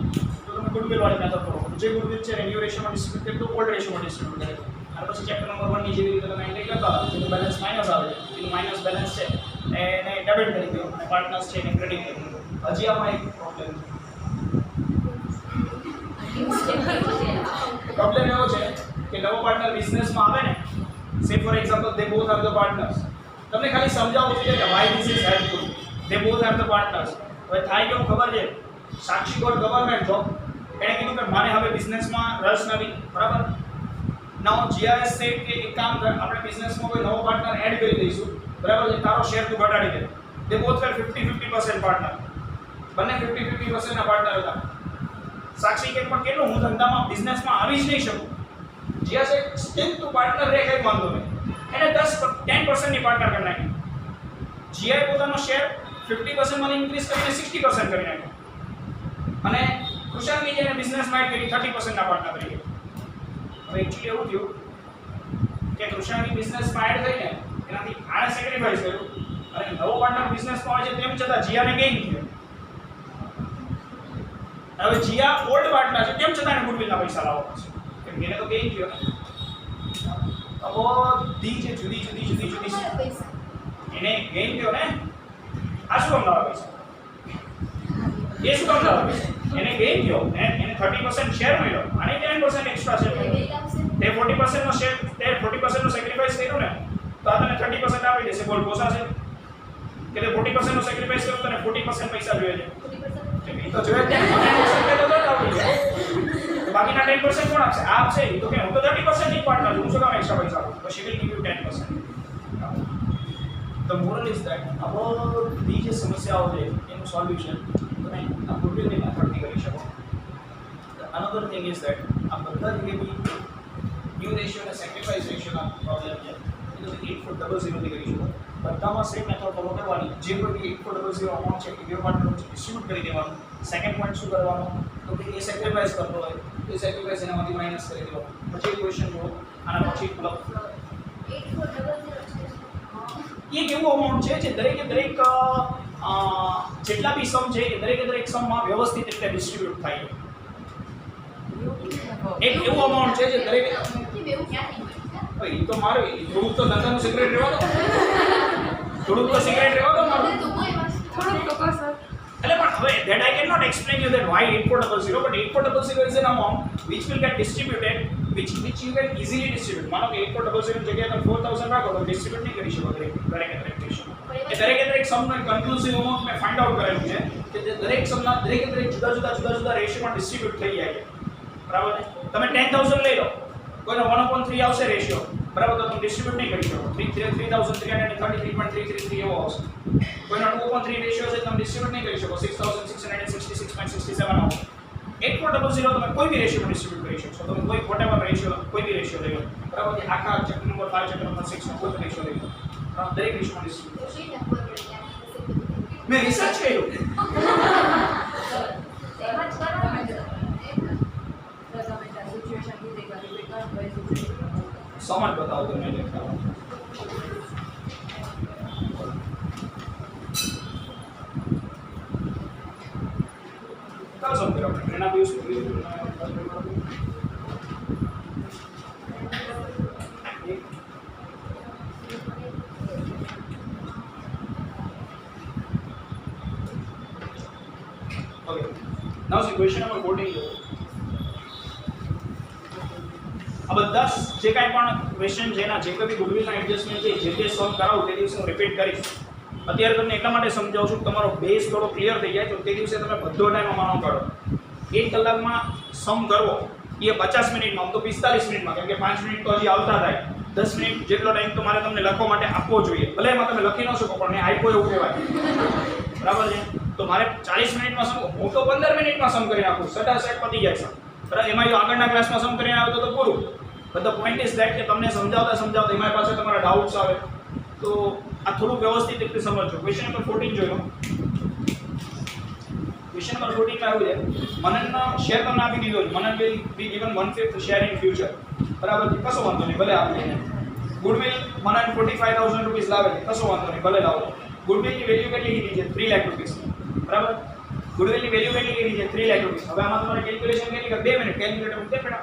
તો તમે ગુડવિલ વાળી મેથડ કરો જે ગુડવિલ છે રિન્યુ રેશિયોમાં ડિસ્ટ્રીબ્યુટ કરી દો ઓલ્ડ રેશિયોમાં ડિસ્ટ્રીબ્યુટ કરી દો અને પછી ચેપ્ટર નંબર 1 ની જેવી રીતે તમે એન્ટ્રી કરતા હતા જેનું બેલેન્સ માઈનસ આવે છે એનું માઈનસ બેલેન્સ છે એને ડેબિટ કરી દો અને પાર્ટનર્સ છે એને ક્રેડિટ કરી દો હજી આમાં એક પ્રોબ્લેમ એવો છે કે નવો પાર્ટનર બિઝનેસમાં આવે ને સે for example they both are the partners તમને ખાલી સમજાવવું છે કે Y this is helpful they both are the partners હવે થાય કેવું ખબર છે સાક્ષી ગોટ ગવર્નમેન્ટ જોબ એણે કીધું કે મારે હવે બિઝનેસમાં રસ નથી બરાબર નાઉ જીઆરએસ સેડ કે એક કામ કર આપણે બિઝનેસમાં કોઈ નવો પાર્ટનર એડ કરી દઈશું બરાબર છે તારો શેર તું ઘટાડી દે દે બોથ વેર 50-50% પાર્ટનર બંને 50-50% ના પાર્ટનર હતા સાક્ષી કે પણ કેટલું હું ધંધામાં બિઝનેસમાં આવી જ નહીં શકું જીઆરએસ સ્ટીલ તું પાર્ટનર રે કઈ વાંધો નહીં એને 10% ની પાર્ટનર કરી નાખી જીઆઈ પોતાનો શેર 50% માં ઇન્ક્રીઝ કરીને 60% કરી નાખ્યો અને કૃષાંગી જેને બિઝનેસમાં એડ કરી 30% ના પાર્ટનર તરીકે હવે એક્ચ્યુઅલી એવું થયું કે કૃષાંગી બિઝનેસમાં એડ થઈને એનાથી આને સેક્રિફાઈસ કર્યું અને નવો પાર્ટનર બિઝનેસમાં આવે છે તેમ છતાં જીયાને ગેઇન થયો હવે જીયા ઓલ્ડ પાર્ટનર છે તેમ છતાં એને ગુડવિલના પૈસા લાવવા પડશે કેમ કે એને તો ગેઇન થયો બધી જે જુદી એને ગેઇન થયો ને આ શું કામ લાવે પૈસા એ શું કામ લાવે પૈસા એને ગેઇન થયો એને 30% શેર મળ્યો અને 10% એક્સ્ટ્રા શેર મળ્યો તે 40% નો શેર તે 40% નો સેક્રિફાઈસ કર્યો ને તો આ તને 30% આપી દેશે બોલ પોસાશે કે તે 40% નો સેક્રિફાઈસ કર્યો તને 40% પૈસા જોઈએ છે તો જોઈએ 10% તો આપી દે બાકીના 10% કોણ આપશે? આ આપશે. તો કે હું તો 30% ની પાર્ટનર છું, હું શું કામ એક્સ્ટ્રા પૈસા આપું? તો she will give you 10%. The moral is that આ બધી જે સમસ્યાઓ છે એનું સોલ્યુશન તમે આ ગુડવિલની મેથડથી કરી શકો. Another thing is that આ બધા જે બી ન્યુ રેશિયો અને સેક્રિફાઈસ રેશિયોના પ્રોબ્લેમ છે એ તમે 8400 થી કરી શકો. બધામાં સેમ મેથડ ફોલો કરવાની. જે કોઈ બી 8400 અમાઉન્ટ છે એ બે પાર્ટનર ડિસ્ટ્રીબ્યુટ કરી દેવાનું. સેકન્ડ પોઈન્ટ શું કરવાનું? તો કે એ સેક્રિફાઈસ કરતો હોય તો એ સેક્રિફાઈસ એનામાંથી માઇનસ કરી દેવાનું. પછી ક્વેશ્ચન જુઓ આના પછી એક એવું અમાઉન્ટ છે જે દરેકે દરેક જેટલા બી સમ છે એ દરેકે દરેક સમમાં વ્યવસ્થિત રીતે ડિસ્ટ્રીબ્યુટ થાય છે. એક એવું અમાઉન્ટ છે જે દરેક ભાઈ તો મારું થોડુંક તો ધંધાનું સિક્રેટ રહેવા દો, થોડુંક તો સિક્રેટ રહેવા દો મારું. થોડુંક તો કહો સર. એટલે પણ હવે that I cannot explain you that why 8400, but 8400 is an amount which will get distributed, which you can easily distribute. માનો કે 8400 ની જગ્યાએ તમે 4000 રાખો તો ડિસ્ટ્રીબ્યુટ નહીં કરી શકો દરેક રેશિયો. એ દરેક સમનો એક કન્ક્લુઝિવ અમાઉન્ટ મેં ફાઇન્ડ આઉટ કરેલું છે કે જે દરેક સમના દરેક જુદા રેશિયોમાં ડિસ્ટ્રીબ્યુટ થઈ જાય છે. બરાબર છે? તમે 10000 લઈ લો, કોઈનો 1/3 આવશે રેશિયો, બરાબર, તો તમે ડિસ્ટ્રીબ્યુટ નહીં કરી શકો. 333333.333 એવો આવશે. કોઈનો 2/3 રેશિયો છે તમે ડિસ્ટ્રીબ્યુટ નહીં કરી શકો. 6666.67 આવશે. 8400 તમે કોઈ બી રેશિયો ડિસ્ટ્રીબ્યુટ કરી શકશો. તમે કોઈ વોટેવર રેશિયો કોઈ બી રેશિયો લઈ લો, બરાબર છે? આખા ચેપ્ટર નંબર 5 ચેપ્ટર નંબર 6 નો કોઈ રેશિયો લઈ લો, દરેક રેશિયો ડિસ્ટ્રીબ્યુટ. મેં રિસર્ચ કર્યું. સમાજ બતાવો તો મેં લખાવ. કાલ સમજો આપણે ટ્રેન આપી યુઝ કરી. Okay. Now see question number 14. આ બધા જે કાંઈ પણ ક્વેશ્ચન છે એના જે કોઈ બી ગુડવિલના એડજસ્ટમેન્ટ છે જે જે સોલ્વ કરાવું તે દિવસે હું રિપીટ કરીશ. અત્યારે તમને એટલા માટે સમજાવું છું કે તમારો બેઝ થોડો ક્લિયર થઈ જાય તો તે દિવસે તમે બધો ટાઈમ આમાં ન કાઢો. 1 કલાકમાં સમ કરવો એ 50 મિનિટમાં, આમ તો 45 મિનિટમાં, કેમ કે 5 મિનિટ તો હજી આવતા થાય. 10 મિનિટ જેટલો ટાઈમ તો મારે તમને લખવા માટે આપવો જોઈએ. ભલે એમાં તમે લખી ન શકો પણ મેં આપ્યો એવું કહેવાય. બરાબર છે? તો મારે 40 મિનિટમાં સમ, હું તો 15 મિનિટમાં સમ કરી નાખું. સટાસટ પતી જાય સમ. બરાબર? એમાં જો આગળના ક્લાસમાં સમ કરીને આવ્યો તો પૂરું. But the point is that કે તમને સમજાવતા એમાં પાસે તમારા ડાઉટ્સ આવે તો આ થોડું વ્યવસ્થિત રીતે સમજજો. ક્વેશ્ચન નંબર 14 જોઈ લો. ક્વેશ્ચન નંબર 14 માં આવ્યું છે મનનનો શેર તમને આપી દીધો છે. મનન will be given 1/5 share in future. બરાબર છે? કશો વાંધો નહીં, ભલે આપી દે. ગુડવિલ મનન 45000 રૂપિયા લાવે છે, કશો વાંધો નહીં, ભલે લાવો. ગુડવિલની વેલ્યુ કેટલી કીધી છે? 3 લાખ રૂપિયા. બરાબર? ગુડવિલની વેલ્યુ કેટલી કીધી છે? 3 લાખ રૂપિયા. હવે આમાં તમારે કેલ્ક્યુલેશન કેટલી કર? 2 મિનિટ કેલ્ક્યુલેટર મૂકે બેટા.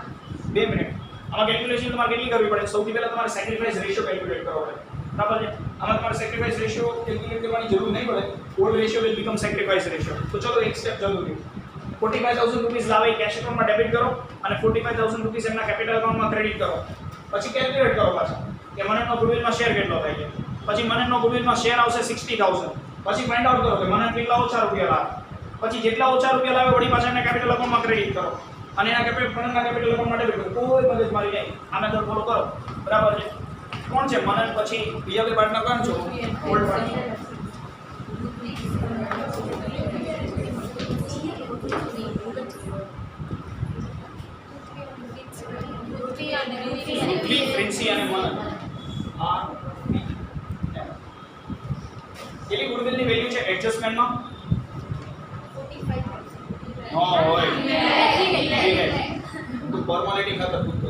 2 મિનિટ. આમાં કેલ્ક્યુલેશન તમારે કેટલી કરવી પડે? સૌથી પહેલા તમારે સેક્રિફાઈસ રેશિયો કેલ્ક્યુલેટ કરવો પડે. બરાબર છે? આમાં તમારે સેક્રિફાઈસ રેશિયો કેલ્ક્યુલેટ કરવાની જરૂર નહીં પડે. Old ratio will become sacrifice ratio. તો ચલો એક સ્ટેપ જલ્દી. 45000 રૂપિયા લાવે કેશ એકાઉન્ટમાં ડેબિટ કરો અને 45000 રૂપિયા એમના કેપિટલ એકાઉન્ટમાં ક્રેડિટ કરો. પછી કેલ્ક્યુલેટ કરો પાછા કે મનનનો ગુડવિલમાં શેર કેટલો થાય છે. પછી મનનનો ગુડવિલમાં શેર આવશે 60000. પછી ફાઇન્ડ આઉટ કરો કે મનન કેટલા ઓછા રૂપિયા લાવે. પછી જેટલા ઓછા રૂપિયા લાવે વળી પાછા એના કેપિટલ એકાઉન્ટમાં ક્રેડિટ કરો અને એના મનનના કેપિટલ એકાઉન્ટ માટે કોઈ મગજ મારી નહીં. આ મેથડ ફોલો કરો. બરાબર છે? કોણ છે મનન? પછી બીજા બે પાર્ટનર કોણ છો? Old partner. પ્રિન્સી અને મનન. આ કેટલી ગુડવિલની વેલ્યુ છે એડજસ્ટમેન્ટમાં? નો હોય. તો ફોર્માલિટી ખાતર પૂછતો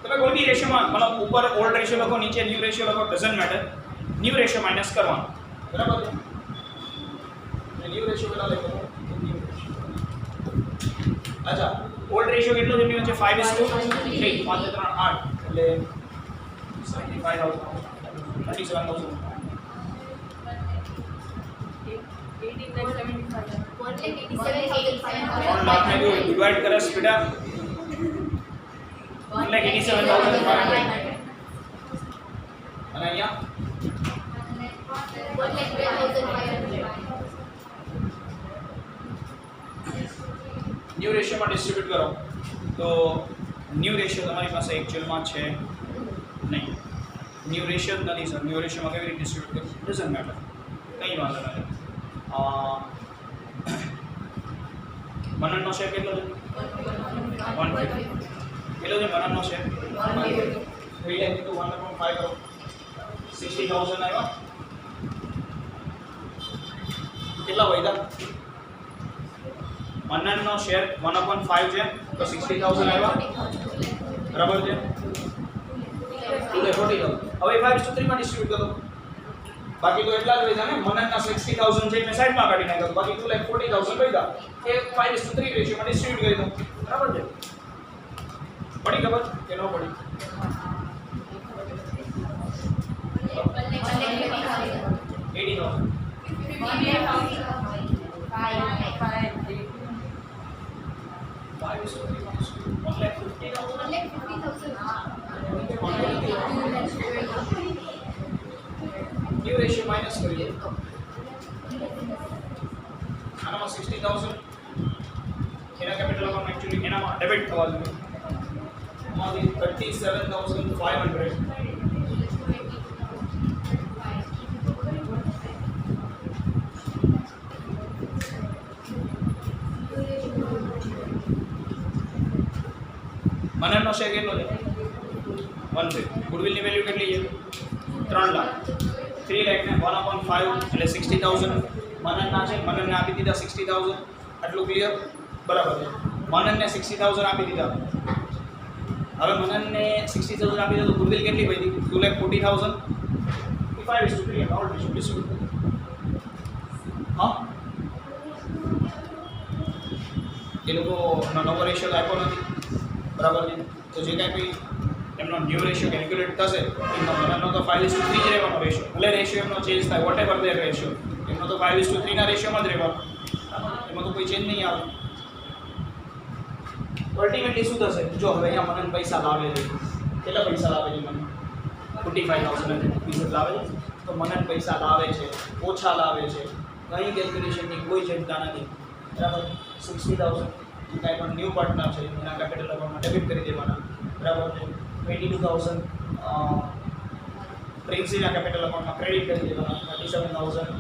તમે કોઈ બી રેશિયોમાં મતલબ ઉપર ઓલ્ડ રેશિયો લખો, નીચે ન્યુ રેશિયો લખો, doesn't matter. New ratio minus કરવાનો. બરાબર છે? ન્યુ રેશિયો કેટલા લખો? અચ્છા, ઓલ્ડ રેશિયો કેટલો છે? છે 5:3. 5 3 8 એટલે 75000 37000. 1 લાખ ને ડિવાઇડ કરસ બેટા 1,87,500. અને અહીંયા 1,12,500. ન્યૂ રેશિયોમાં ડિસ્ટ્રીબ્યુટ કરો તો ન્યૂ રેશિયો તમારી પાસે એકચ્યુઅલમાં છે નહીં. ન્યૂ રેશિયો જ નથી સર. ન્યૂ રેશિયોમાં કેવી રીતે ડિસ્ટ્રીબ્યુટ કરો ડઝન્ટ મેટર, કંઈ વાંધો નથી. મનનનો શેર કેટલો છે? 150. કેટલો છે મનનનો શેર? 3 લાખ ઇન્ટુ 1.5 કરો 60,000 આવ્યા. કેટલા વધ્યા? મનનનો શેર 1/5 છે તો 60,000 આવ્યા, બરાબર છે. 2,40,000. હવે 5:3 માં ડિસ્ટ્રીબ્યુટ કરો. બાકી તો એટલા જ વધ્યા ને. મનનના 60,000 છે મેં સાઈડમાં કાઢી નાખ્યો, બાકી 2,40,000 વધ્યા એ 5:3 રેશિયોમાં ડિસ્ટ્રીબ્યુટ કરી દો, બરાબર છે. પડી ખબર કે ન પડી? 80,000. ન્યૂ રેશિયો માઇનસ કરીએ. આનામાં 60,000 એના કેપિટલ અકાઉન્ટ એકચ્યુઅલી એનામાં ડેબિટ થવા જોઈએ. આમાંથી 37,500 મનનનો શેર કેટલો છે? 1 ગુડવિલની વેલ્યુ કેટલી છે? 3 લાખ. 3 લાખ ને 1/5 એટલે 60,000 મનનના છે. મનનને આપી દીધા 60,000. આટલું ક્લિયર? બરાબર છે. મનનને 60,000 આપી દીધા. હવે મનનને 60,000 આપી દીધા તો ગુડવિલ કેટલી વધી? 2,40,000. 5:3 ઓલ ડિસ્ટ્રીબ્યુટ. હા, એ લોકોનો નવો રેશિયો આપ્યો નથી, બરાબર છે. તો જે કાંઈ બી એમનો ન્યૂ રેશિયો કેલ્ક્યુલેટ થશે એમનો મનનનો તો 5:3 જ રહેવાનો રેશિયો. ભલે રેશિયો એમનો ચેન્જ થાય, વોટ એવર દેર રેશિયો, એમનો તો 5:3 ના રેશિયોમાં જ રહેવાનો. એમાં તો કોઈ ચેન્જ નહીં આવે. અલ્ટિમેટલી શું થશે? જો હવે અહીંયા મનન પૈસા લાવે છે, કેટલા પૈસા લાવે છે મનન? 45,000 લાવે છે. તો મનન પૈસા લાવે છે, ઓછા લાવે છે, કંઈ કેલ્ક્યુલેશનની કોઈ ચિંતા નથી, બરાબર. 60,000 કાંઈ પણ ન્યૂ પાર્ટનર છે એના કેપિટલ અકાઉન્ટમાં ડેબિટ કરી દેવાના, બરાબર છે. 22,000 પ્રિન્સીના કેપિટલ અકાઉન્ટમાં ક્રેડિટ કરી દેવાના. 37,000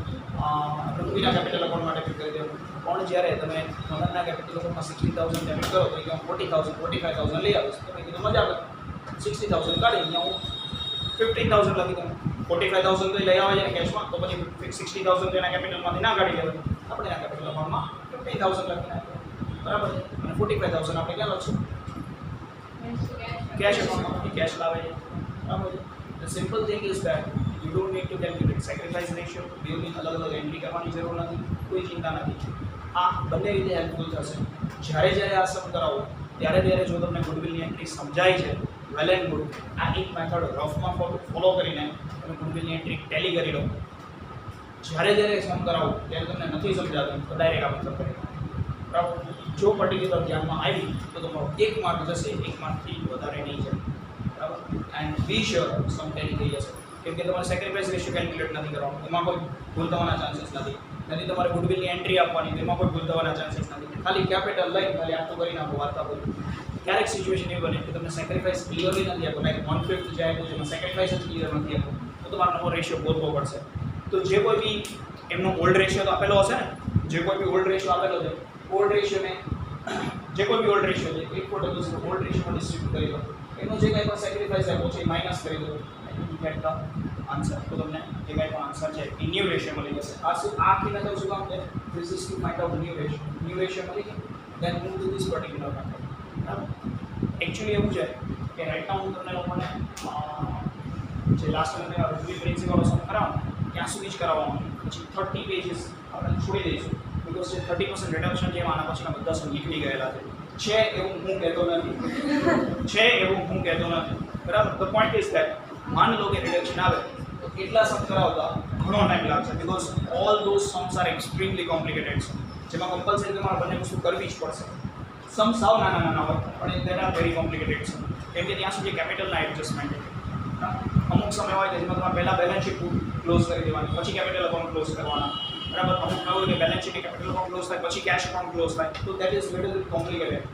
પૃથ્વીના કેપિટલ અકાઉન્ટમાં ડેબિટ કરી દેવાનું. પણ જ્યારે તમે મનનના કેપિટલ અકાઉન્ટમાં 60,000 ડેબિટ કરો તો કે 40,000 45,000 લઈ આવીશ. તમે કીધું મજા આવે. 60,000 કાઢી અહીંયા હું 15,000 લખી દઉં. 45,000 તો લઈ આવે છે ને કેશમાં, તો પછી 60,000 એના કેપિટલમાંથી ના કાઢી લેવાનું. આપણે એના કેપિટલ અકાઉન્ટમાં 15,000 લખી નાખીએ, બરાબર છે. અને 45,000 આપણે ક્યાં લખશું? કેશ અકાઉન્ટમાં. કેશ લાવે છે, બરાબર છે. The simple thing is that you don't need to calculate sacrifice ratio. બેની અલગ અલગ એન્ટ્રી કરવાની જરૂર નથી, કોઈ ચિંતા નથી. આ બંને રીતે હેલ્પફુલ થશે. જ્યારે આ સમ કરાવો ત્યારે જો તમને ગુડવિલની એન્ટ્રી સમજાય છે, વેલ એન્ડ ગુડ. આ એક મેથડ રફમાં ફોલો કરીને તમે ગુડવિલની એન્ટ્રી ટેલી કરી લો. જ્યારે સમ કરાવો ત્યારે તમને નથી સમજાતું તો ડાયરેક્ટ આ મતલબ કરી, બરાબર. જો પર્ટિક્યુલર ધ્યાનમાં આવી તો તમારો 1 માર્ક જશે, 1 માર્કથી વધારે નહીં જાય, બરાબર. And be sure sum tally થઈ જશે. કેમ કે તમારે સેક્રિફાઈસ રેશિયો કેલ્ક્યુલેટ નથી કરવાનો, એમાં કોઈ ભૂલ થવાના ચાન્સીસ નથી. તમારે ગુડવિલની એન્ટ્રી આપવાની, એમાં કોઈ ભૂલ થવાના ચાન્સીસ નથી. ખાલી કેપિટલ લઈ ખાલી આટલું કરીને આપણું વાર્તા બોલું. ક્યારેક સિચ્યુએશન એવી બને કે તમને સેક્રિફાઈસ ક્લિયરલી નથી આપો, લાઈક 1/5 જે આપ્યું છે એમાં સેક્રિફાઈસ જ ક્લિયર નથી આપો, તો તમારે નવો રેશિયો ગોતવો પડશે. તો જે કોઈ બી એમનો ઓલ્ડ રેશિયો તો આપેલો હશે ને, જે કોઈ બી ઓલ્ડ રેશિયો આપેલો છે, ઓલ્ડ રેશિયોને જે કોઈ બી ઓલ્ડ રેશિયો છે 1/4 ઓલ્ડ રેશિયોમાં ડિસ્ટ્રીબ્યુટ કરી દો. એનો જે કંઈ પણ સેક્રિફાઈસ આપ્યો છે એ માઇનસ કરી દો, ગેટ ધ આન્સર. તો તમને જે કંઈ પણ આન્સર છે એ ન્યૂ રેશિયો મળી જશે. આ આખી મેથડ શું કામ છે? This is to find out new ratio. New ratio મળી ગઈ, then move to this particular method. બરાબર. એકચ્યુઅલી એવું છે કે રાઈટ નાઉ હું તમને લોકોને જે લાસ્ટ મેં રૂબી પ્રિન્સિપલ સમ કરાવો ત્યાં સુધી જ કરાવવાનું, પછી 30 પેજીસ આપણે છોડી દઈશું. બિકોઝ જે 30% રિડક્શન છે આના પછીના બધા સમ નીકળી ગયેલા છે એવું હું કહેતો નથી, બરાબર. ધ પોઈન્ટ ઇઝ ધેટ માની લો કે રિડક્શન આવે તો કેટલા સમ કરાવતા ઘણો ટાઈમ લાગશે, because all those sums are extremely complicated છે, જેમાં કમ્પલસરી તમારે બંને વસ્તુ કરવી જ પડશે. સમ સાવ નાના હોય પણ દેટ આર વેરી કોમ્પ્લિકેટેડ છે, કેમ કે ત્યાં સુધી કેપિટલના એડજસ્ટમેન્ટ છે. અમુક સમય હોય કે જેમાં તમારે પહેલાં બેલેન્સ શીટ ક્લોઝ કરી દેવાની, પછી કેપિટલ અકાઉન્ટ ક્લોઝ કરવાના, બરાબર. અમુક નવું કે balance sheet capital account close થાય પછી કેશ અકાઉન્ટ ક્લોઝ થાય તો that is little bit complicated.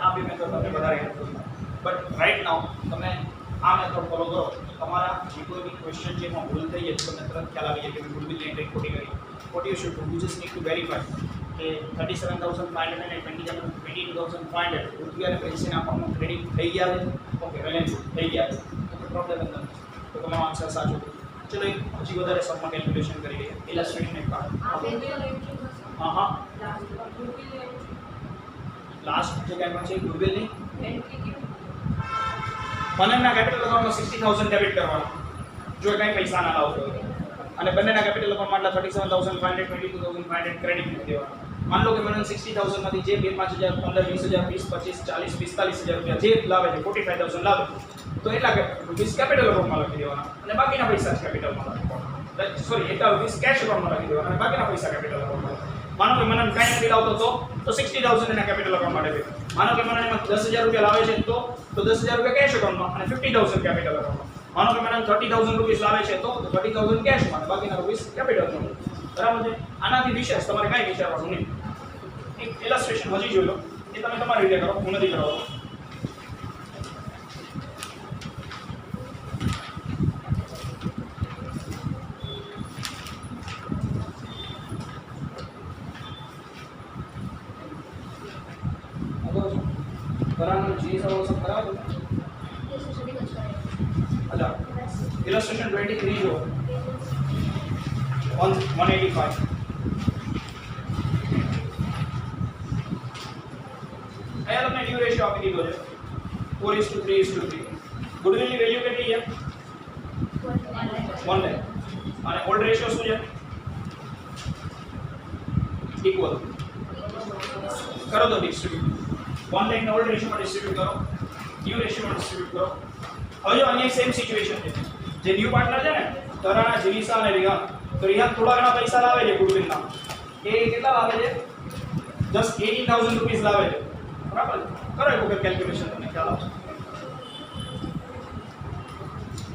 આ બે મેથડ તમને વધારે હેલ્પ કરશે. બટ રાઈટ નાઉ તમે આ મેથડ ફોલો કરો તમારા જે કોઈ બી ક્વેશ્ચન છે એમાં ભૂલ થઈ જાય તો તમને તરત ખ્યાલ આવી જાય કે ગુડવિલ એન્ટ્રી ખોટી કરી. What you should do, you just need to verify કે 37,500 અને 22,500 રૂપિયા પૈસાના અકાઉન્ટમાં ક્રેડિટ થઈ ગયા છે. ઓકે, બેલેન્સ થઈ ગયા છે. પ્રોબ્લેમ નથી. તો તમારો આન્સર સાચો. ચલો એક હજી વધારે સબમાં કેલ્ક્યુલેશન કરી લઈએ. ઇલસ્ટ્રેશન એક પાર્ટ. હા હા, લાસ્ટ જે કાંઈ છે ગુડવિલની બંનેના કેપિટલ અકાઉન્ટમાં 60,000 ડેબિટ કરવાના જો કાંઈ પૈસા ના લાવતો હોય અને બંનેના કેપિટલ અકાઉન્ટમાં આટલા 37,500 22,500 ક્રેડિટ મૂકી દેવાના. માન લો કે મને 60,000 માંથી જે 2-5,000 15-20,000 20-25 40-45,000 રૂપિયા જે લાવે છે 45,000 લાવે તો એટલા રૂપીસ કેપિટલ અકાઉન્ટમાં લખી દેવાના અને બાકીના પૈસા કેપિટલમાં લખી દેવાના. સોરી, એટલા રૂપીસ કેશ અકાઉન્ટમાં લખી દેવાના અને બાકીના પૈસા કેપિટલ અકાઉન્ટમાં. માનો કે મને કાંઈ નથી લાવતો તો 60,000 એના કેપિટલ અકાઉન્ટ માટે. માનો કે મને એમાં 10,000 રૂપિયા લાવે છે તો 10,000 રૂપિયા કેશ અકાઉન્ટમાં અને 50,000 કેપિટલ અકાઉન્ટમાં. માનો કે મને 30,000 રૂપીસ લાવે છે તો 30,000 કેશમાં બાકીના રૂપીસ કેપિટલ અકાઉન્ટ. બરાબર છે. આનાથી વિશેષ તમારે કાંઈ વિચારવાનું નહીં. એક ઇલસ્ટ્રેશન હજી જોઈ લો એ તમે તમારી રીતે કરો, હું નથી કરાવતો. બરાબર જી સવાલ સબ કરાવો. અચ્છા, ઇલસ્ટ્રેશન 23 જો 185. અહીંયા તમને ન્યૂ રેશિયો આપી દીધો છે 4:3:3. ગુડવિલની વેલ્યુ કેટલી છે? 1 લાખ. અને ઓલ્ડ રેશિયો શું છે? ઇક્વલ. કરો તો ડિસ્ટ્રીબ્યુટ 1 લાખ ને ઓલ્ડ રેશિયોમાં ડિસ્ટ્રીબ્યુટ કરો, ન્યૂ રેશિયોમાં ડિસ્ટ્રીબ્યુટ કરો. હવે જો અહીંયા સેમ સિચ્યુએશન છે. જે ન્યૂ પાર્ટનર છે ને તરાણા, જીરીસા અને રિહાન, તો રિહાન થોડા ઘણા પૈસા લાવે છે ગુડવિલના. એ કેટલા લાવે છે? જસ્ટ 18,000 રૂપીસ લાવે છે. બરાબર. કરો એક વખત કેલ્ક્યુલેશન, તમને ખ્યાલ આવશે.